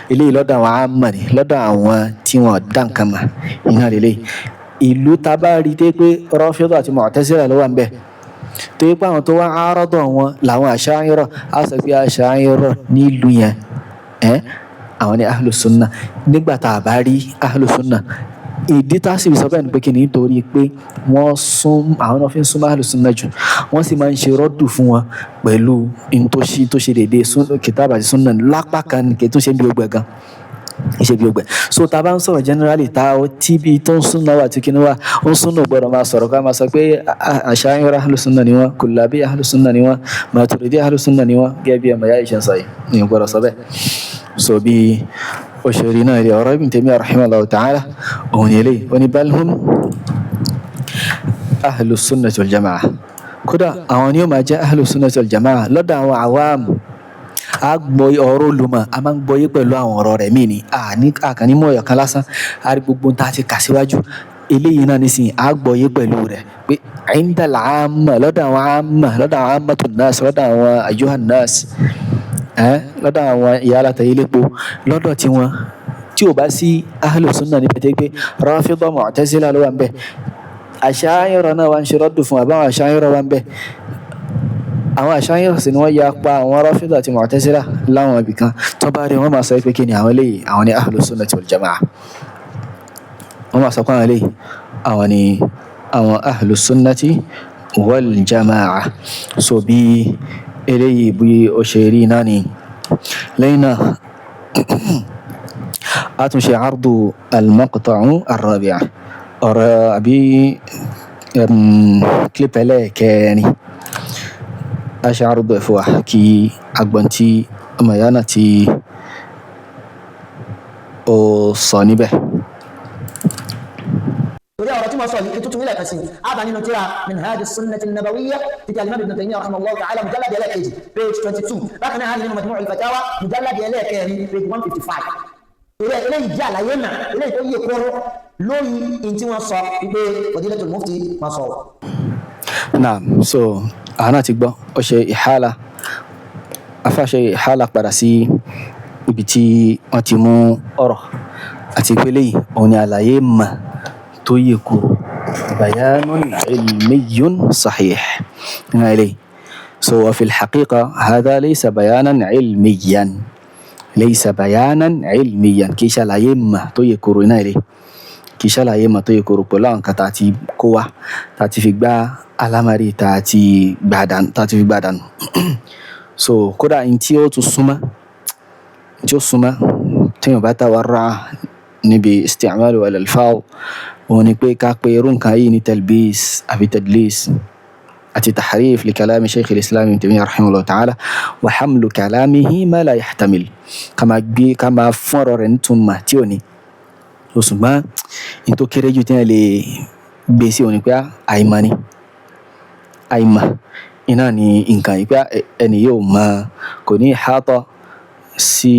eléyìí lọ́dọ̀ àwọn àmà ni lọ́dọ̀ àwọn tí wọ́n dá nǹkan mà iná lélẹ̀ ìlú tabari tẹ́ pé Rafida àti Mu'tazila ló wà ń bẹ̀ tó yẹ pé àwọn tó wá àárọ̀dọ̀ wọn làwọn Asha'ira á sọ pé Asha'ira nílùú yẹn àwọn ni Ahlu Sunnah nígbà tá a bá rí Ahlu Sunnah ìdí tá a sì sọ bẹ́ẹ̀ ni pé kí ni nítorí pé wọ́n sún àwọn náà fi ń súnmọ́ Ahlu Sunnah jù wọ́n sì máa ń ṣe rọ́dù fún wọn pẹ̀lú ntòṣì tó ṣe déédéé kìtàbà àti Sunnah lápá kan kì í tún ṣe bí ogbẹ̀ gan iṣẹ́ bí ogbẹ̀ so tá a bá ń sọ̀rọ̀ generally tá a tí bí tó ń Sunnah wà tí kí ni wà ń Sunnah gbọ́dọ̀ máa sọ̀rọ̀ ká máa sọ pé Asha'ira Ahlu Sunnah ni wọ́n Kullabi Ahlu Sunnah ni wọ́n Maturidi Ahlu Sunnah ni wọ́n gẹ́gẹ́ bí ọmọ yá ìṣẹ́ sọ yìí ni gbọ́dọ̀ sọ bẹ́ẹ̀ so bí ó ṣe rí náà rí ọ̀rọ̀ Ibn Taymiyyah rahimahullahu ta'ala òun yẹlé oní bal hum Ahlu Sunnah wal Jama'a kódà àwọn ni ó máa jẹ́ Ahlu Sunnah wal Jama'a lọ́dọ̀ àwọn awam a gbọ́ ọ̀rọ̀ olùmọ̀ a máa ń gbọ́ yé pẹ̀lú àwọn ọ̀rọ̀ rẹ̀ mí ni àkànní mọ̀ ọ̀yọ̀ kan lásán a rí gbogbo tá a ti kà síwájú eléyìí náà nísìnyí a gbọ́ yé pẹ̀lú rẹ̀ pé indal amma lọ́dọ̀ àwọn ammatun nas lọ́dọ̀ àwọn ayyuhan nas lọ́dọ̀ àwọn ìyá alátayé lépo lọ́dọ̀ tí wọn tí ò bá sí Ahlu Sunnah ní pẹ̀tẹ́ pé Rafida Mu'tazila ló wà ń bẹ̀ Asha'ira náà wà ń ṣe rọ́dù fún àbáwọn Asha'ira wà ń bẹ̀ àwọn Asha'ira sì ni wọ́n ya pa àwọn Rafida àti Mu'tazila láwọn ibì kan tó bá rí wọ́n máa sọ pé kí ni àwọn eléyìí àwọn ni Ahlu Sunnah wal Jama'a wọ́n máa sọ pé àwọn eléyìí àwọn ni àwọn Ahlu Sunnah wal Jama'a so bí eléyìí bí ó ṣe rí náà ni lẹ́yìn náà a tún ṣe ardu al-maqta'u ar-rabi'a ọ̀rọ̀ àbí kílípẹ̀lẹ̀ kẹrin a ṣe ardu ẹ̀fọ́ kí agbọ̀n tí ọmọ ìyá náà tí ó sọ níbẹ̀. torí ọ̀rọ̀ tí mo sọ yìí kí tuntun ilẹ̀ kan sí àbá nínú tíra minhaj sunnati nabawiyya títí alimami ibn Taymiyyah rahimahullah ta'ala mujallad ẹlẹ́ẹ̀kejì page 22 bákan náà nínú majmu' al-fatawa mujallad ẹlẹ́ẹ̀kẹrin page 155. torí eléyìí jẹ́ àlàyé náà eléyìí tó yẹ kóró lórí in tí wọ́n sọ wípé fadilatul mufti máa sọ. Naam, so àwọn náà ti gbọ́ ó ṣe ìhálà afáṣe ìhálà padà sí ibi tí wọ́n ti mú ọ̀rọ̀ àti ìpele yìí òun ni àlàyé mà tó yẹ kóró bayanun ilmiyyun sahih nínú eléyìí. So wa fil haqiqa hadha laysa bayanan ilmiyyan kì í ṣàlàyé mà tó yẹ kóró náà eléyìí kì í ṣàlàyé mà tó yẹ kóró pẹ̀lú àwọn kan tá a ti kó wa tá a ti fi gbá alámàrí tá a ti fi gbá dànù. So kódà ní tí ó tún súnmọ́ téèyàn bá tawarra níbi isti'mal al-alfaz òun ni pé ká pe irú nǹkan yìí ní talbis àbí tadlis àti tahrif li kalami shaykh al-islam ibn Taymiyyah rahimahullah ta'ala wa hamlu kalamihi ma la yahtamil ká máa fún ọ̀rọ̀ rẹ̀ nítumọ̀ tí ò ní. Ṣùgbọ́n ní tó kéré jù téèyàn lè gbé sí òun ni pé àìmọ̀ iná ni nǹkan yìí pé ẹni yóò máa kò ní ìhátọ̀ sí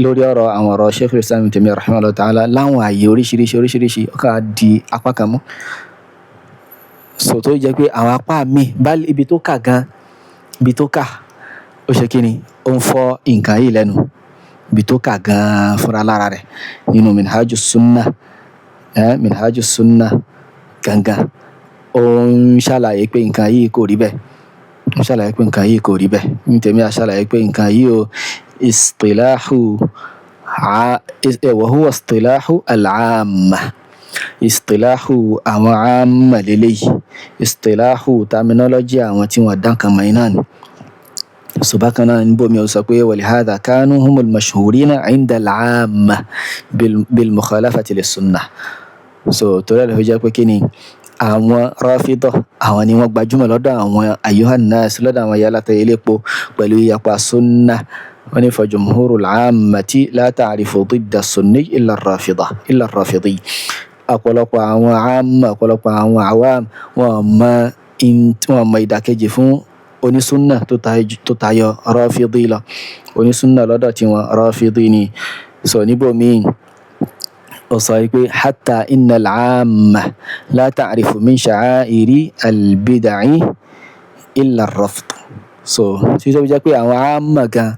lórí ọ̀rọ̀ àwọn ọ̀rọ̀ Sheikh al-Islam Ibn Taymiyyah rahimahullah ta'ala láwọn ààyè oríṣiríṣi ó kà di apá kan mú. So tó jẹ́ pé àwọn apá mi bá ibi tó kà ó ṣe kí ni ó ń fọ́ nǹkan yìí lẹ́nu ibi tó kà gan fúnra lára rẹ̀ nínú minhajus sunnah gangan ó ń ṣàlàyé pé nǹkan yìí kò rí bẹ́ẹ̀ Ibn Taymiyyah ṣàlàyé pé nǹkan yìí ó وهو اصطلاح العامة àwọn àmà lélẹ́yìí istilahu terminology àwọn tí wọ́n dán kan mọ́ iná ni. So bákan náà níbo mi ò sọ pé ولهذا كانوا هم المشهورين عند العامة بالمخالفة للسنة. So torí ẹ̀ ló fi jẹ́ pé kí ni àwọn Rāfidah àwọn ni wọ́n gbajúmọ̀ lọ́dọ̀ àwọn ayyuhan nas lọ́dọ̀ àwọn yálàtọ̀ elépo pẹ̀lú ìyapa sunnah. wọ́n ní fajumhurul ammati la ta'rifu didda sunni illa ar-rafidi. ọ̀pọ̀lọpọ̀ àwọn awam wọ́n mọ ìdàkejì fún onísúnnà tó tayọ Rafidi lọ. onísúnnà lọ́dọ̀ tí wọ́n Rafidi ni. So níbo míì ó sọ pé hatta innal amma la ta'rifu min sha'airi al-bid'i illa ar-rafd. So tí ó jẹ́ pé àwọn àmà gan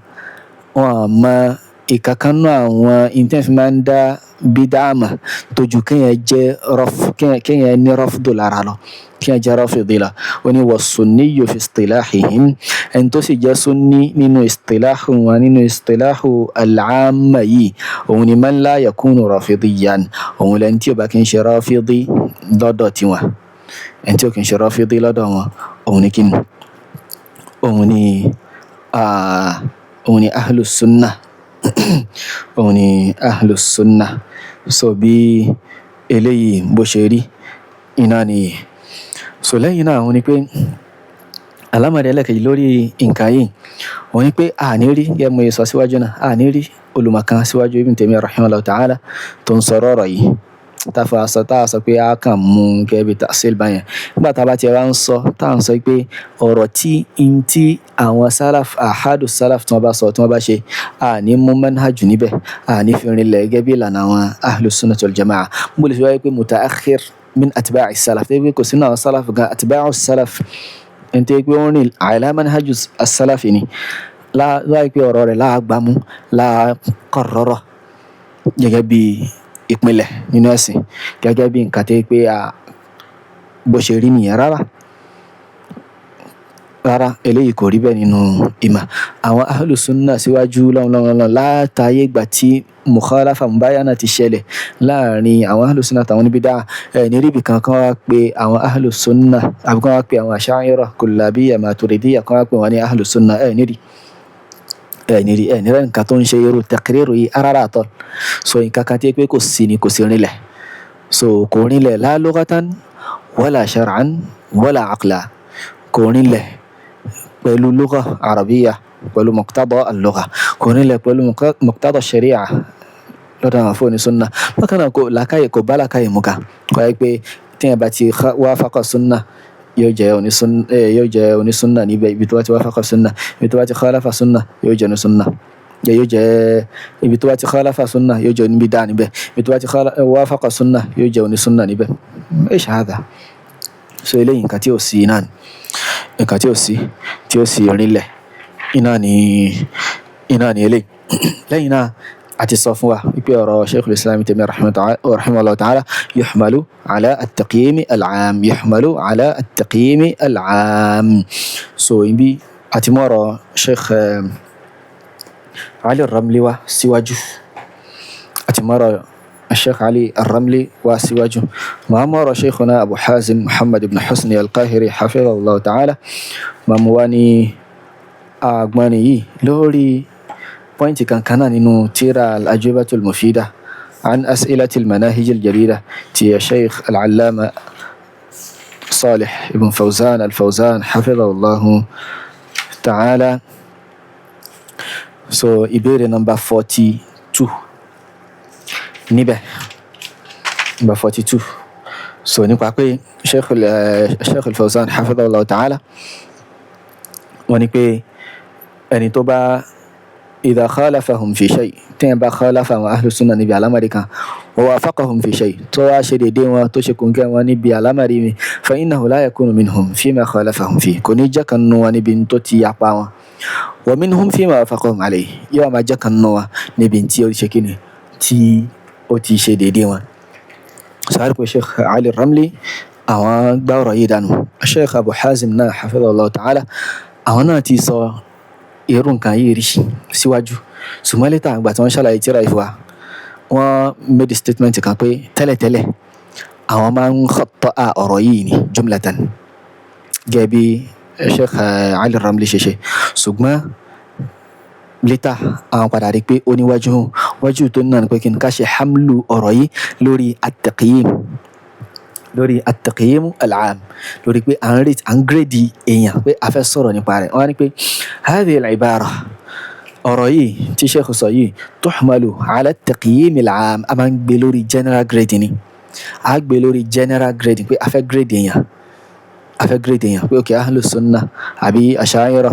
wọ́n mọ ìkankanú àwọn intense máa ń dá bídáàmà tó ju kéèyàn ní rafdu lára lọ kéèyàn jẹ́ rafidi la. ó ní was-sunniyyu fi istilahihim ẹni tó sì jẹ́ sunni nínú istilahu wọn nínú istilahu al-amma yìí òun ni man la yakunu rafidiyyan òun lẹni tí ó bá kí n ṣe rafidi lọ́dọ̀ tiwọn ẹni tí ó kí n ṣe rafidi lọ́dọ̀ wọn òun ni kí ni òun ni ahlus sunnah so bí eléyìí bó ṣe rí iná nìyí. So lẹ́yìn náà òun ni pé alámọ̀dé ẹlẹ́kejì lórí nǹkan yìí òun ni pé àní rí gẹ́gẹ́ mo sọ síwájú náà àní rí olùmọ̀kan síwájú Ibn Taymiyyah rahimahullah ta'ala tó ń sọ̀rọ̀ ọ̀rọ̀ yìí tá a sọ pé a kàn mú gẹ́gẹ́ bí tàṣíl báyẹn nígbà tá a bá ti wá ń sọ tá à ń sọ pé ọ̀rọ̀ tí àwọn ahadu salaf tí wọ́n bá sọ tí wọ́n bá ṣe àní mú manhajù níbẹ̀ àní fi rinlẹ̀ gẹ́gẹ́ bí ìlànà àwọn ahlus sunnah wal jama'a. mo lè fi wáyé pé mutaakhir min atba'i salaf tẹ́ pé kò sínú àwọn salaf gan atba'u salaf ẹni tẹ́ pé wọ́n rìn ala manhajù as-salaf ni láì pé ọ̀rọ̀ rẹ̀ láàgbámú láàkọ̀rọ̀rọ̀ gẹ́gẹ́ bí ìpínlẹ̀ nínú ẹ̀sìn gẹ́gẹ́ bí nǹkan tẹ́ pé bó ṣe rí nìyẹn rárá eléyìí kò rí bẹ́ẹ̀ nínú ìmọ̀ àwọn ahlus sunnah síwájú lọ́wọ́lọ́wọ́ látàyè ìgbà tí mukhalafa mubayana ti ṣẹlẹ̀ láàrin àwọn ahlus sunnah àtàwọn oníbídà níríbi kankan wá pé àwọn ahlus sunnah àbí kan wá pé àwọn asha'ira kullabiyya maturidiyya kan wá pé wọ́n ní ahlus sunnah nírí nǹkan tó ń ṣe irú taqriru yìí arára àtọ́. So nǹkan kan tí pé kò sí rinlẹ̀ so kò rinlẹ̀ la lughatan wala shar'an wala aqla kò rinlẹ̀ pẹ̀lú lugha arabiyya pẹ̀lú muqtada al-lugha kò nílẹ̀ pẹ̀lú muqtada ash-sharia lọ́dọ̀ àwọn afọ́ onísúnnà bákan náà kò bá làákàyè mu ká kò yẹ pé téèyàn bá ti wafaqa sunna yóò jẹ́ onísúnnà níbẹ̀ ibi tó bá ti wafaqa sunna ibi tó bá ti khalafa sunna yóò jẹ́ onísúnnà yóò jẹ́ ibi tó bá ti khalafa sunna yóò jẹ́ oníbídà níbẹ̀ ibi tó bá ti wafaqa sunna yóò jẹ́ onísúnnà níbẹ̀ ايش هذا so eléyìí nǹkan tí ò sí náà nǹkan tí ò sí rinlẹ̀ iná ni eléyìí lẹ́yìn náà a ti sọ fún wa wípé ọ̀rọ̀ Sheikhul Islam Taymiyya rahimahullah ta'ala yuhmalu ala at-taqyim al-'am yuhmalu ala at-taqyim al-'am so ibi a ti mú ọ̀rọ̀ Sheikh Ali Ar-Ramli wá síwájú a ti mú ọ̀rọ̀ الشيخ علي الرملي وسواجه مأمور شيخنا أبو حازم محمد بن حسن القاهري حفظه الله تعالى مامواني أغماني لوري بوينتي كان إنه تيرا الأجوبة المفيدة عن أسئلة المناهج الجديدة تي الشيخ العلامة صالح بن فوزان الفوزان حفظه الله تعالى so إبيري number 42 níbẹ̀ number 42 so nípa pé Sheikh al-Fawzan hafidhahullah ta'ala wọ́n ní pé ẹni tó bá idha khalafahum fi shay tí bá khalafa àwọn ahlu sunna níbi alamari kan wa wafaqahum fi shay tó wá ṣe dédé wọn tó ṣe kùnkẹ́ wọn níbi alamari mi fa innahu la yakunu minhum fima khalafahum fi kò ní jẹ́ kan nù wọn níbi tó ti yapa wọn wa minhum fima wafaqahum alayhi yóò máa jẹ́ kan nù wọn níbi tí ó ṣe kíni tí ó ti ṣe dédé wọn sáré pé Sheikh Ali Ar-Ramli àwọn gbá ọ̀rọ̀ yìí dànù Sheikh Abu Hazim náà hafidhahullah ta'ala àwọn náà ti sọ irú nǹkan yìí rí síwájú ṣùgbọ́n létà àgbà tí wọ́n ṣàlàyé tírà ìfúwa wọ́n made statement kan pé tẹ́lẹ̀tẹ́lẹ̀ àwọn máa ń khatta'a ọ̀rọ̀ yìí ní jumlatan gẹ́gẹ́ bí Sheikh Ali Ar-Ramli ṣe ṣe ṣùgbọ́n létà àwọn padà rí pé ó ní wájú tó náà ní pé kí n ká ṣe hamlu ọ̀rọ̀ yìí lórí at-taqyim al-'am lórí pé à ń gírèdì èèyàn pé a fẹ́ sọ̀rọ̀ nípa rẹ̀ wọ́n ní pé hadhihi al-ibara ọ̀rọ̀ yìí tí sheikh sọ yìí tuhmalu ala at-taqyim al-'am a máa ń gbé lórí general grading ni a gbé lórí general grading pé a fẹ́ gírèdì èèyàn pé ok ahlu sunna àbí asha'ira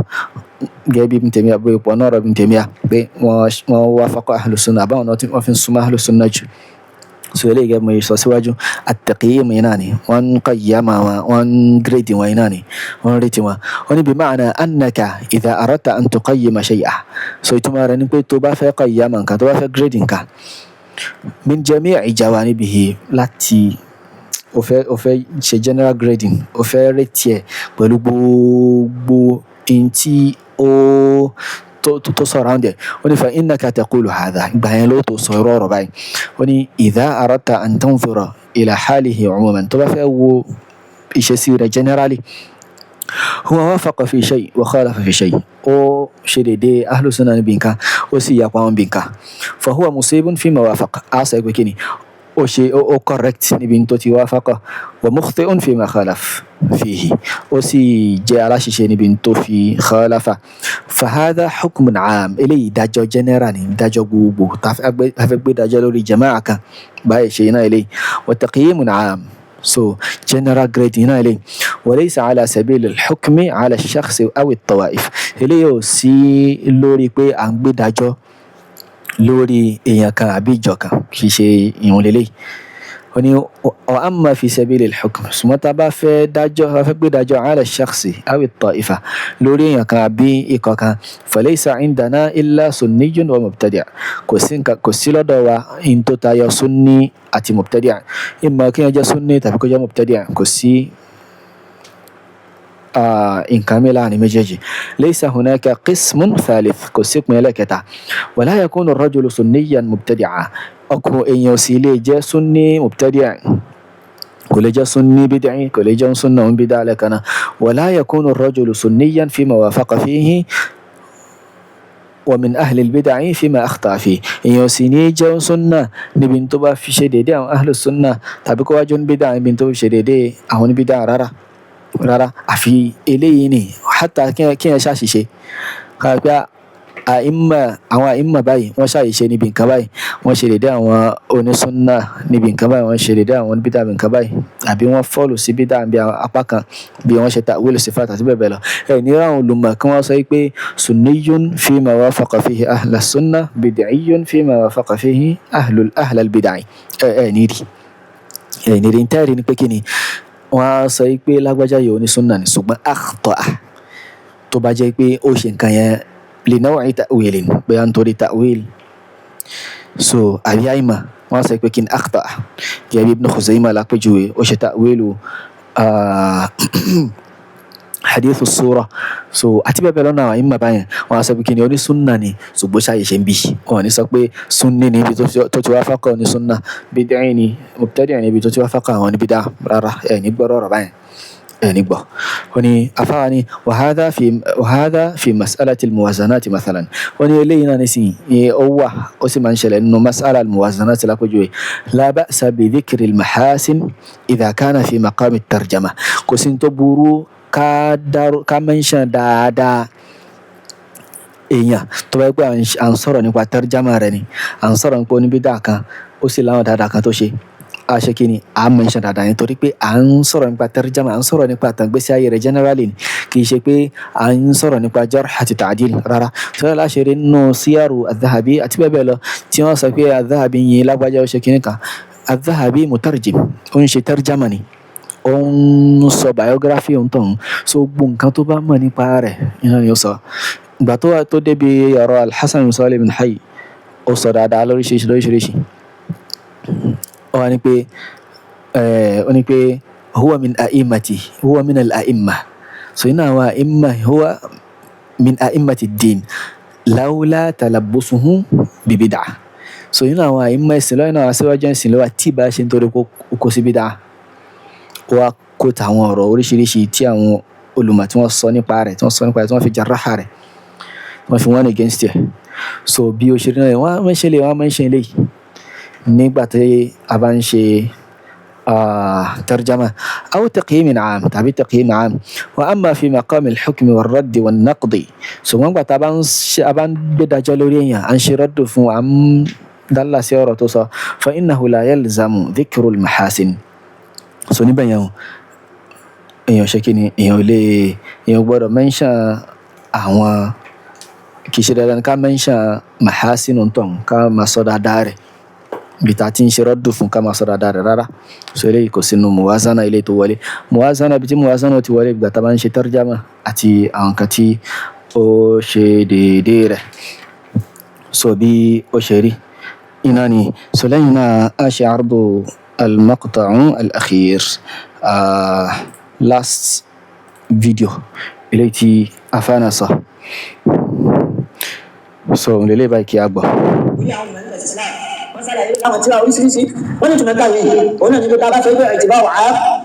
gẹ́gẹ́ bí Ibn Taymiyyah bóyá pọ̀ náà rọ̀ Ibn Taymiyyah pé wọ́n wafaqa ahlu sunna àbáwọn náà wọ́n fi ń súnmọ́ ahlu sunna jù so eléyìí gẹ́gẹ́ mo sọ síwájú at-taqyim yìí náà ni wọ́n ń qayyama wọn wọ́n ń gírèdì wọn yìí náà ni wọ́n ń rètí wọn wọ́n ní bima'na annaka idha aradta an tuqayyima shay'an so ìtumọ̀ rẹ̀ ni pé tó bá fẹ́ qayyama nǹkan tó bá fẹ́ gírèdì nǹkan min jami'i jawanibihi láti ó fẹ́ ṣe general grading ó fẹ́ rètí ẹ̀ pẹ̀lú gbogbo ntí tó surround ẹ̀ wọ́n ní fa innaka taqulu hadha ìgbà yẹn ló tó sọ ọ̀rọ̀ báyìí wọ́n ní idha aradta an tanzura ila halihi umuman tó bá fẹ́ wo ìṣesí rẹ̀ generally huwa wafaqa fi shay wa khalafa fi shay ó ṣe dédé ahlu sunna níbi nǹkan ó sì yapa wọn bí nǹkan fa huwa musibun fima wafaqa á sọ pé kíni ó correct níbi tó ti wafaqa wa mukhti'un fima khalaf fihi ó sì jẹ́ aláṣiṣe níbi tó fi khalafa fa hadha hukmun 'am eléyìí ìdájọ́ general ni ìdájọ́ gbogbo tá a fẹ́ gbé ìdájọ́ lórí jama'a kan báyìí ṣe iná eléyìí wa taqyimun 'am so general grade iná eléyìí wa laysa 'ala sabil al-hukmi 'ala ash-shakhs aw at-tawa'if eléyìí ò sí lórí pé à ń gbé ìdájọ́ lórí èèyàn kan àbí ìjọ kan kì í ṣe ìhun lélẹ́yìí wọ́n ní wa amma fi sabil al-hukm ṣùgbọ́n tá a bá fẹ́ gbé dájọ́ 'ala ash-shakhs aw at-ta'ifa lórí èèyàn kan àbí ikọ̀ kan falaysa 'indana illa sunniyyun wa mubtadi' kò sí lọ́dọ̀ wa in tó tayọ sunni àti mubtadi' imma kí wọ́n jẹ́ sunni tàbí kó jẹ́ mubtadi' kò sí nǹkan mi láàrin méjèèjì laysa hunaka qismun thalith kò sí ìpín ẹlẹ́kẹta wala yakunu ar-rajulu sunniyan mubtadi'a ọkùnrin èèyàn ò sì lè jẹ́ sunni mubtadi'a kò lè jẹ́ sunni bid'i kò lè jẹ́ sunna bid'a lẹ́kànnà wala yakunu ar-rajulu sunniyan fima wafaqa fihi wa min ahli al-bid'i fima akhta'a fihi èèyàn ò sì ní jẹ́ sunna níbi tó bá fi ṣe dédé àwọn ahlu sunna tàbí kó wá jẹ́ bid'a níbi tó fi ṣe dédé àwọn bid'a rárá àfi eléyìí ni hátà kí ẹ ṣàṣìṣe ká pé àwọn àìmọ̀ báyìí wọ́n ṣàyèṣe níbi nǹkan báyìí, wọ́n ṣe dédé àwọn onísúnnà níbi nǹkan báyìí, wọ́n ṣe dédé àwọn oníbídà níbi nǹkan báyìí, àbí wọ́n fọ́ọ̀lù sí bídà níbi àwọn apá kan bí wọ́n ṣe ta'wil sifat àti bẹ́ẹ̀ bẹ́ẹ̀ lọ. Ní àwọn olùmọ̀ kí wọ́n sọ pé sunniyun fima wafaqa fihi ahla sunnah, bid'iyyun fima wafaqa fihi ahlal bid'ah. Ní tẹ́rì ní pé kí ni wọ́n á sọ pé lágbájá yìí onísúnnà ni ṣùgbọ́n akhta'a tó bá jẹ́ pé ó ṣe nǹkan yẹn li naw'i ta'wilin, bóyá nítorí ta'wil so àbí àìmọ̀ wọ́n sọ pé kí ni akhta'a. Gẹ́gẹ́ bí Ibn Khuzaymah lápèjúwe, ó ṣe ta'wilu hadithu sura so àti bẹ́ẹ̀ bẹ́ẹ̀ lọ́nà àwọn àìmọ̀ báyẹn wọ́n á sọ pé kí ni onísúnnà ni ṣùgbọ́n ṣàyèṣe ń bí, wọ́n ní sọ pé sunni ni ibi tó ti wá fákọ̀ onísúnnà, bid'i ni mubtadi' ni ibi tó ti wá fákọ̀ àwọn oníbídà. Rárá, ní gbọ́rọ̀ ọ̀rọ̀ báyẹn, ní gbọ́. Wọ́n ní afáwa ni wa hadha fi mas'alati al-muwazanati mathalan. Wọ́n ní eléyìí náà nísìnyí ó wà ó sì máa ń ṣẹlẹ̀ nínú mas'ala al-muwazanati lápèjúwe. La ba'sa bi dhikri al-mahasin idha kana fi maqami at-tarjama. Kò sí ní tó burú ká mention dáadáa èèyàn tó bá yẹ pé à ń sọ̀rọ̀ nípa tarjama rẹ̀ ni, à ń sọ̀rọ̀ nípa oníbídà kan ó sì láwọn dáadáa kan tó ṣe, a ṣe kí ni a mention dáadáa yẹn torí pé à ń sọ̀rọ̀ nípa tarjama, à ń sọ̀rọ̀ nípa àtàgbésí ayé rẹ̀ generally ni, kì í ṣe pé à ń sọ̀rọ̀ nípa jarh àti ta'dil rárá. Sọ́dọ̀ láṣẹ̀rẹ̀ nínú síyàrù adh-Dhahabi àti bẹ́ẹ̀ bẹ́ẹ̀ lọ tí wọ́n sọ pé adh-Dhahabi yìí lágbájá ó ṣe kí ni kan. Adh-Dhahabi mutarjim, ó ń ṣe tarjama ni, ó ń sọ biography ohun tó ń so gbogbo nǹkan tó bá mọ̀ nípa rẹ̀ iná ni ó sọ. Ìgbà tó débi ọ̀rọ̀ al-Hasan ibn Salih ibn Hayy ó sọ dáadáa lóríṣiríṣi. Ó ní pé huwa min a'immati, huwa min al-a'imma, so iná àwọn a'imma huwa min a'immati ad-din lawla talabbusuhu bi bid'ah. So iná àwọn a'imma ìsìn lọ́wọ́ náà aṣíwájú ìsìn lọ́wọ́ tí bá ṣe ń torí kó sí bid'ah. Ó wá kó tàwọn ọ̀rọ̀ oríṣiríṣi tí àwọn olùmọ̀ tí wọ́n sọ nípa rẹ̀ tí wọ́n fi jarraha rẹ̀, wọ́n fi wọ́n against ẹ̀. So bí ó ṣe rí náà wọ́n máa ń ṣe eléyìí nígbà tí a bá ń ṣe ترجمة أو تقييم عام تàbí تقييم عام. وأما في مقام الحكم والرد والنقد ṣùgbọ́n gbà tá a bá ń gbédájọ́ lórí èèyàn à ń ṣe rọ́dù fún à ń dálà sí ọ̀rọ̀ tó sọ فإنه لا يلزم ذكر المحاسن. So níbẹ̀ yẹn èèyàn ṣe kí ni èèyàn gbọ́dọ̀ mention àwọn kì í ṣe dandan ká mention mahasin tán ká máa sọ dáadáa rẹ̀ bí ta ti ń ṣe rọ́dù fún ká máa sọ dáadáa rẹ̀ rárá. So eléyìí kò sínú muwazana ilé tó wọlé. Muwazana bí tí muwazana ti wọlé ìgbà tá a bá ń ṣe tarjama àti àwọn kan tí ó ṣe déédéé rẹ̀. So bí ó ṣe rí iná ni. So lẹ́yìn náà a ṣe àrùbù al-maqta'u al-akhir, last video eléyìí tí afáàná sọ. So lélẹ̀ báyìí kí a gbọ́. Àwọn tí wà oríṣiríṣi wọ́n ní túnmọ̀ káwé òun náà ní tó bá sọ pé ìtìbá wà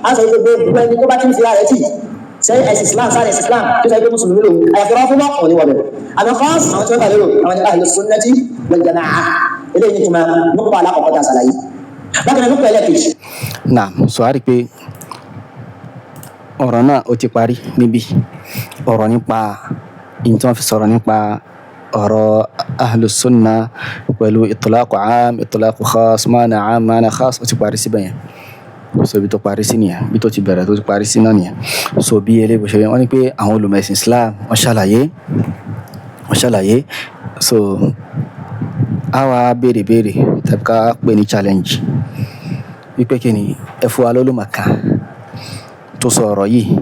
á sọ pé gbogbo ẹni tó bá ti ń fi ààrẹ tí ṣe ẹ̀sìn Islam sáré ẹ̀sìn Islam tó sọ pé mùsùlùmí lò àyàfi rán fún mọ́ òní wọ̀bẹ̀ àmọ́ khas àwọn tí wọ́n tàlérò àwọn ní ahlu sunnati wal jama'ah eléyìí ní túnmọ̀ nípa alákọ̀ọ́kọ́ ta sàlàyé. Bákan náà nípa ẹlẹ́kejì. Naam, so a rí pé ọ̀rọ̀ náà ó ti parí níbí, ọ̀rọ̀ nípa ìyí tí wọ́n fi sọ̀rọ̀ nípa ọ̀rọ̀ ahlu sunna pẹ̀lú itlaqu am itlaqu khas, ma'na am ma'na khas ó ti parí síbẹ̀ yẹn. So bí tó parí sí nìyẹn, bí tó ti bẹ̀rẹ̀ tó ti parí sí náà nìyẹn. So bí eléyìí ṣe wọ́n ní pé àwọn olùmọ̀ ẹ̀sìn Islam wọ́n ṣàlàyé so a wá béèrè tàbí ká pè ní challenge wípé kí ni ẹ fún wa lólùmọ̀ kan tó sọ ọ̀rọ̀ yìí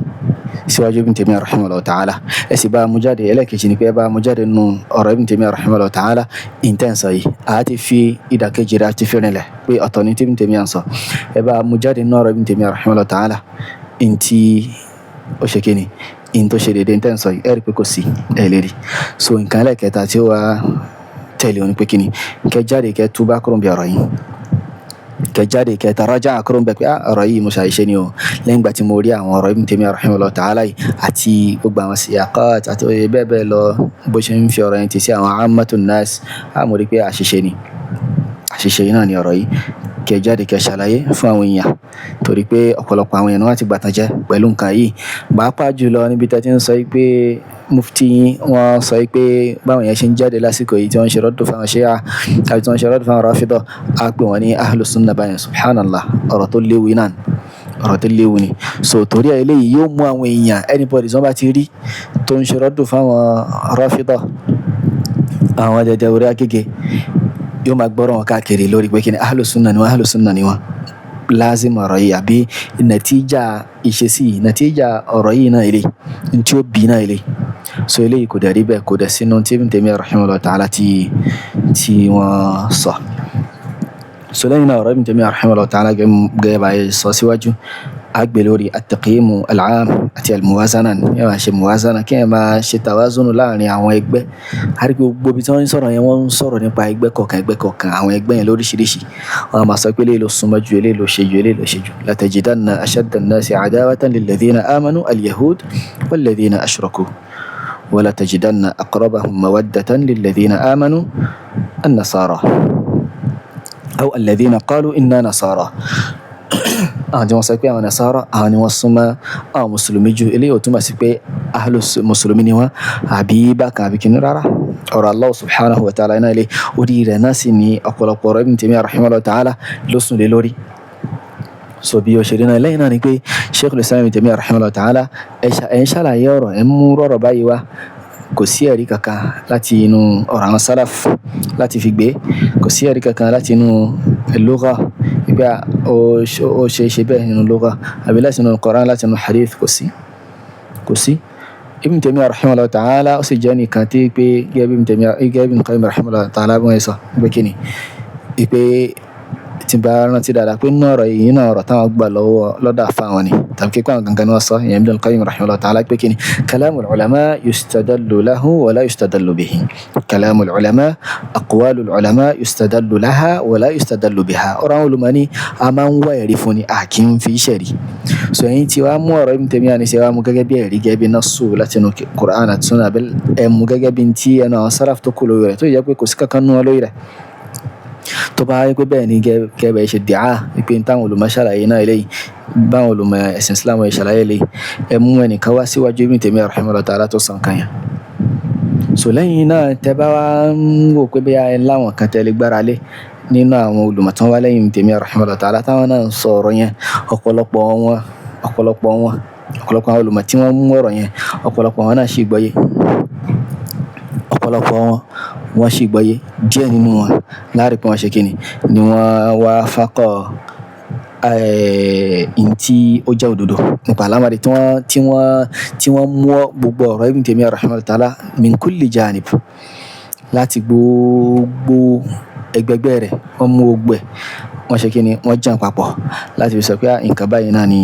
síwájú Ibn Taymiyyah rahimahullah ta'ala, ẹ sì bá mú jáde. Ẹlẹ́kejì ni pé ẹ bá mú jáde nínú ọ̀rọ̀ Ibn Taymiyyah rahimahullah ta'ala intense yìí a ti fi ìdàkejì rẹ̀ àti fi rinlẹ̀ pé ọ̀tọ̀ ní tí Ibn Taymiyyah sọ. Ẹ bá mú jáde nínú ọ̀rọ̀ Ibn Taymiyyah rahimahullah ta'ala tí ó ṣe kí ni in tó ṣe dédé intense yìí ẹ rí pé kò sí ẹ lè rí. So nǹkan ẹlẹ́kẹta tí ó wá tẹ̀lé òní pé kí ni kẹ jáde kẹ túbá kúrò bí ọ̀rọ̀ yìí, kẹ jáde kẹ taraja kúrò bẹ pé ọ̀rọ̀ yìí mo ṣàìṣe ni o lẹ́yìn ìgbà tí mo rí àwọn ọ̀rọ̀ Ibn Taymiyyah rahimahullah ta'ala yìí àti gbogbo àwọn siyaqat àti bẹ́ẹ̀ bẹ́ẹ̀ lọ bó ṣe ń fi ọ̀rọ̀ yẹn ti sí àwọn ammatun nas mo rí pé àṣìṣe yìí náà ni ọ̀rọ̀ yìí. Kẹ jáde kẹ ṣàlàyé fún àwọn èèyàn torí pé ọ̀pọ̀lọpọ̀ àwọn èèyàn wọ́n ti gbàtàn jẹ́ pẹ̀lú nǹkan yìí, pàápàá jùlọ níbi tẹ́ ti ń sọ pé mufti wọn sọ pé báwọn yẹn ṣe ń jáde lásìkò yìí tí wọ́n ń ṣe rọ́dù fáwọn ṣíà àbí tí wọ́n ń ṣe rọ́dù fáwọn rafida á pè wọ́n ní ahlu sunna báyẹn subhanallah ọ̀rọ̀ tó léwu náà ọ̀rọ̀ tó léwu ni so torí ẹ̀ eléyìí yóò mú àwọn èèyàn anybody tí wọ́n bá ti rí tó ń ṣe rọ́dù fáwọn rafida àwọn jẹjẹ orí agége yóò máa gbọ́rọ̀ wọn káàkiri lórí pé kí ni ahlu sunna ni wọ́n lázim ọ̀rọ̀ yìí àbí nàtíjà ìṣesí nàtíjà ọ̀rọ̀ yìí náà ilé tí ó bí náà ilé so eléyìí kò dẹ̀ rí bẹ́ẹ̀ kò dẹ̀ sínú tí Ibn Taymiyyah rahimahullah ta'ala tí wọ́n sọ so lẹ́yìn náà ọ̀rọ̀ Ibn Taymiyyah rahimahullah ta'ala gẹ́gẹ́ bá yẹ sọ síwájú àgbè lórí at-taqyim al-'am àti al-muwazana yẹn máa ṣe muwazana kí yẹn máa ṣe tawazunu láàrin àwọn ẹgbẹ́ àti gbogbo ibi tí wọ́n ń sọ̀rọ̀ yẹn wọ́n ń sọ̀rọ̀ nípa ẹgbẹ́ kọ̀ọ̀kan àwọn ẹgbẹ́ yẹn lóríṣiríṣi wọ́n máa sọ pé eléyìí ló súnmọ́ ju eléyìí ló ṣe ju eléyìí ló ṣe ju latajidanna ashadda an-nasi 'adawatan lilladhina amanu al-yahud walladhina ashraku wa latajidanna aqrabahum mawaddatan lilladhina amanu an-nasara aw alladhina qalu inna nasara àwọn tí wọ́n sọ pé àwọn nasara àwọn ni wọ́n súnmọ́ àwọn mùsùlùmí jù eléyìí ò túmọ̀ sí pé mùsùlùmí ni wọ́n àbí bákan àbí kìíní rárá ọ̀rọ̀ Allah subhanahu wa ta'ala iná ilé orí rẹ̀ náà sì ní ọ̀pọ̀lọpọ̀ ọ̀rọ̀ Ibn Taymiyyah rahimahullah ta'ala ló sùn lé lórí so bí o ṣe rí náà lẹ́yìn náà ni pé Sheikhul Islam Ibn Taymiyyah rahimahullah ta'ala ẹ̀ ń ṣàlàyé ọ̀rọ̀ ẹ̀ ń mú rọ̀rọ̀ báyìí wá kò sí ẹ̀rí kankan láti inú ọ̀rọ̀ àwọn salaf láti fi gbé kò sí ẹ̀rí kankan láti inú lugha pé ó ṣe é ṣe bẹ́ẹ̀ nínú lugha àbí láti inú Qur'an láti inú hadith kò sí Ibn Taymiyyah rahimahullah ta'ala ó sì jẹ́ nìkan tí pé gẹ́gẹ́ Ibn Qayyim rahimahullah ta'ala bí wọ́n sọ pé kí ni ìpè tí bá rántí dáadáa pé nínú ọ̀rọ̀ yìí náà ọ̀rọ̀ táwọn gbà lọ́dọ̀ àfáwọn ni tàbí kíkọ́ àwọn gangan ni wọ́n sọ ìyẹn Ibn Qayyim rahimahullah ta'ala pé kí ni kalamul ulama yustadallu lahu wa la yustadallu bihi kalamul ulama aqwalul ulama yustadallu laha wa la yustadallu biha ọ̀rọ̀ àwọn olùmọ̀ ni a máa ń wá ẹ̀rí fún ni a kì í fi ṣẹ̀rí so ẹ̀yin tí wàá mú ọ̀rọ̀ Ibn Taymiyyah ní ṣe wàá mú gẹ́gẹ́ bí ẹ̀rí gẹ́gẹ́ bí nasu láti inú Qur'an àti sunnah ẹ̀ mú gẹ́gẹ́ bí ti ẹnu àwọn salaf tó kú lórí rẹ̀ tó yẹ pé kò sí kankan nú wọn lórí rẹ̀ tó bá yẹ pé bẹ́ẹ̀ ni gẹ́gẹ́ ṣe dìá pé táwọn olùmọ̀ ṣàlàyé náà eléyìí báwọn olùmọ̀ ẹ̀sìn Islam ẹ̀ ṣàlàyé eléyìí ẹ mú ẹnìkan wá síwájú Ibn Taymiyyah rahimahullah ta'ala tó sàn kan yẹn so lẹ́yìn náà tẹ́ bá wá ń wò pé bẹ́ẹ̀ ẹ láwọn kan tẹ́lẹ̀ gbára lé nínú àwọn olùmọ̀ tó wá lẹ́yìn Ibn Taymiyyah rahimahullah ta'ala táwọn náà ń sọ ọ̀rọ̀ yẹn ọ̀pọ̀lọpọ̀ àwọn olùmọ̀ tí wọ́n mú ọ̀rọ̀ yẹn ọ̀pọ̀lọpọ̀ wọn náà sì gbọ́yé ọ̀pọ̀lọpọ̀ wọn sì gbọ́yé díẹ̀ nínú wọn láàrin pé wọ́n ṣe kíni ni wọ́n wá fákọ̀ tí ó jẹ́ òdodo nípa àlámọ̀rí tí wọ́n mú gbogbo ọ̀rọ̀ Ibn Taymiyyah rahimahullah ta'ala min kulli janib láti gbogbo ẹgbẹgbẹ́ rẹ̀ wọ́n mú gbogbo ẹ̀ wọ́n ṣe kíni wọ́n jàn papọ̀ láti fi sọ pé nǹkan báyìí náà ni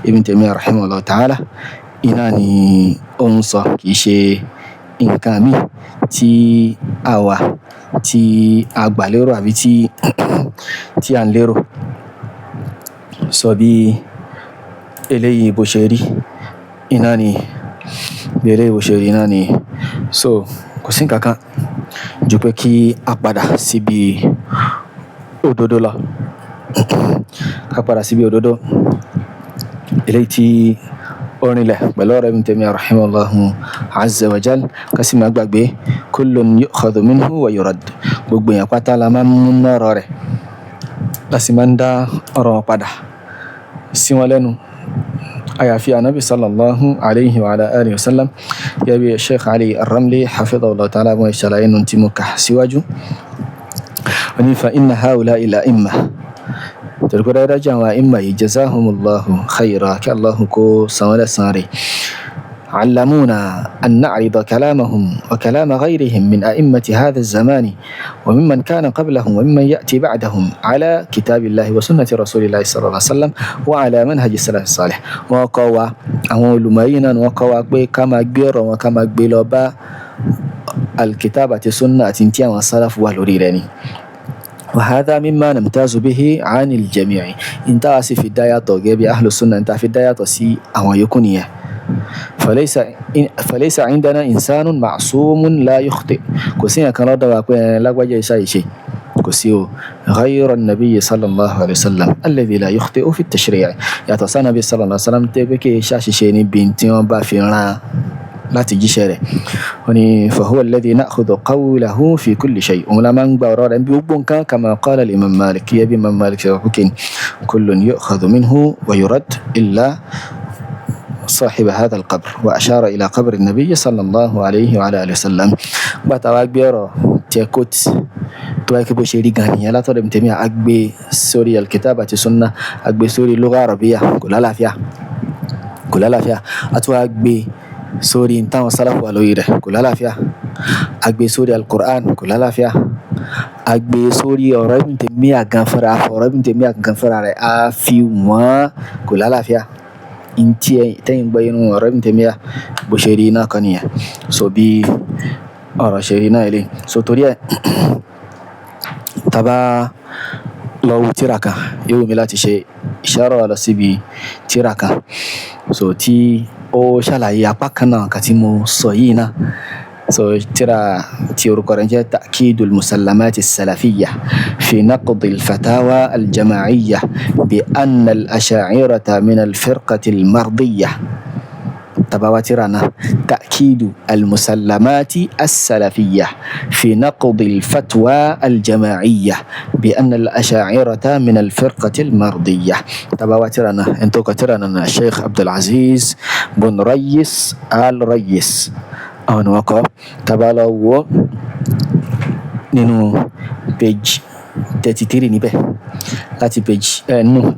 Ibn Taymiyyah rahimahullah ta'ala iná ni ó ń sọ kì í ṣe nǹkan míì tí àwa tí a gbà lérò àbí tí à ń lérò sọ bí eléyìí bó ṣe rí iná ni bí eléyìí bó ṣe rí iná ni so kò sí nǹkankan ju pé kí a padà síbi òdodo lọ ká padà síbi òdodo eléyìí tí orinlẹ̀ pẹ̀lú ọ̀rọ̀ Ibn Taymiyyah rahimahullahu azza wa jal ká sì má gbàgbé kullun yu'khadhu minhu wa yurad gbogbo èèyàn pátá la máa ń mú ọ̀rọ̀ rẹ̀ láti máa ń dá ọ̀rọ̀ wọn padà sí wọn lẹ́nu àyàfi ànábì sallallahu alayhi wa alihi wa sallam gẹ́gẹ́ bí Sheikh Ali Ar-Ramli hafidhahullah ta'ala bọ́n ìṣàlàyé nù tí mo kà síwájú wọ́n ní fa inna ha'ula'i al-a'imma تلقوا رجع وإما جزاهم الله خيرا كالله كو سوال ساري علمونا أن نعرض كلامهم وكلام غيرهم من أئمة هذا الزمان وممن كان قبلهم وممن يأتي بعدهم على كتاب الله وسنة رسول الله صلى الله عليه وسلم وعلى منهج السلف الصالح وقوى أول مينا وقوى كما جبر وكما جبلوبا الكتابة سنة تنتيا والسلف والوريراني وهذا مما نمتاز به عن الجميع انت في الدايات وجاب أهل السنة انت في الدايات وسي أو يكونيه فليس عندنا إنسان معصوم لا يخطئ كسينا كان رضا لا وجه شيء كسيو غير النبي صلى الله عليه وسلم الذي لا يخطئ في التشريع يا تصنع النبي صلى الله عليه وسلم تبكي شاشي شيني بنتي وبافينا láti jíṣẹ́ rẹ̀. Ó ní fahuwa alladhi na'khudhu qawlahu fi kulli shay'. Òun la máa ń gba ọ̀rọ̀ rẹ̀ bí gbogbo nǹkan kama qala al-imam Malik, kí ẹbí imam Malik sọ pé kullun yu'khadhu minhu wa yurad illa صاحب هذا القبر، وأشار إلى قبر النبي صلى الله عليه وعلى آله وسلم. باتوا أكبر تيكوت تواكب شيري غانيا لا ترى متمية أكبر سوري الكتابة السنة أكبر سوري اللغة العربية كلها لا فيها أتوا أكبر سوري إنتان وصلف والويرة كلها لا فيها أكبر سوري القرآن كلها لا فيها أكبر سوري أورب متمية غنفرة أورب متمية غنفرة أفي ما كلها لا فيها inti tẹ́yìn gbọ́ inú ọ̀rọ̀ Ibn Taymiyyah bó ṣe rí náà kan nìyẹn. So bí ọ̀rọ̀ ṣe rí náà ilé, so torí ẹ̀ tàbá lọ wo tírà kan yóò wù mí láti ṣe ìṣàrọ̀ lọ síbi tírà kan so tí ó ṣàlàyé apá kan náà kan tí mo sọ yìí náà. So ترى تيوركورنجة تأكيد المسلمات السلفية في نقض الفتاوى الجماعية بأن الأشاعرة من الفرقة المرضية. تبواترنا تأكيد المسلمات السلفية في نقض الفتوى الجماعية بأن الأشاعرة من الفرقة المرضية. تبواترنا انتو كترنا الشيخ عبد العزيز بن ريس آل ريس àwọn ni wọ́n kọ. Tàbá lọ wò nínú page 33 níbẹ̀ láti page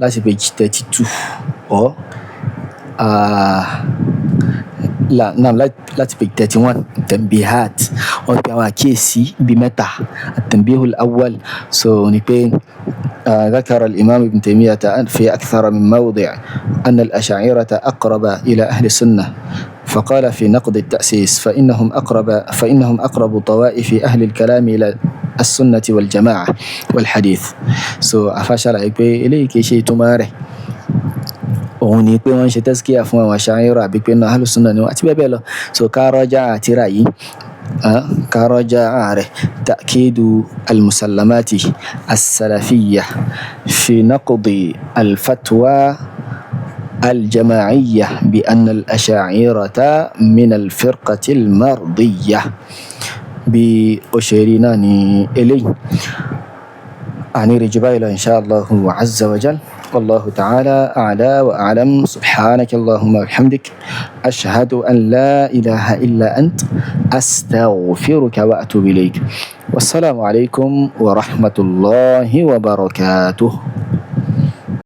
láti page 32 or láti page 31 tanbihat wọ́n pe àwọn àkíyèsí bí mẹ́ta. التنبيه الأول so ní pé ذكر الإمام ابن تيمية في أكثر من موضع أن الأشاعرة أقرب إلى أهل السنة، فقال في نقد التأسيس فإنهم أقرب طوائف أهل الكلام إلى السنة والجماعة والحديث. so أفشل إليك شيء تماره òun ni pé wọ́n ṣe tazkiya fún àwọn Ash'ari àbí pé náà Ahlus Sunnah ni wọ́n àti bẹ́ẹ̀ bẹ́ẹ̀ lọ. So kárọ́jà tírà yìí kárọ́jà rẹ̀ ta'kidu al-musallamati as-salafiyya fi naqdi al-fatwa الجماعية بأن الأشاعرة من الفرقة المرضية بأشيريناني إلي أعني رجبائل إن شاء الله عز وجل. والله تعالى أعلى وأعلم. سبحانك اللهم وبحمدك أشهد أن لا إله إلا أنت أستغفرك وأتوب إليك. والسلام عليكم ورحمة الله وبركاته.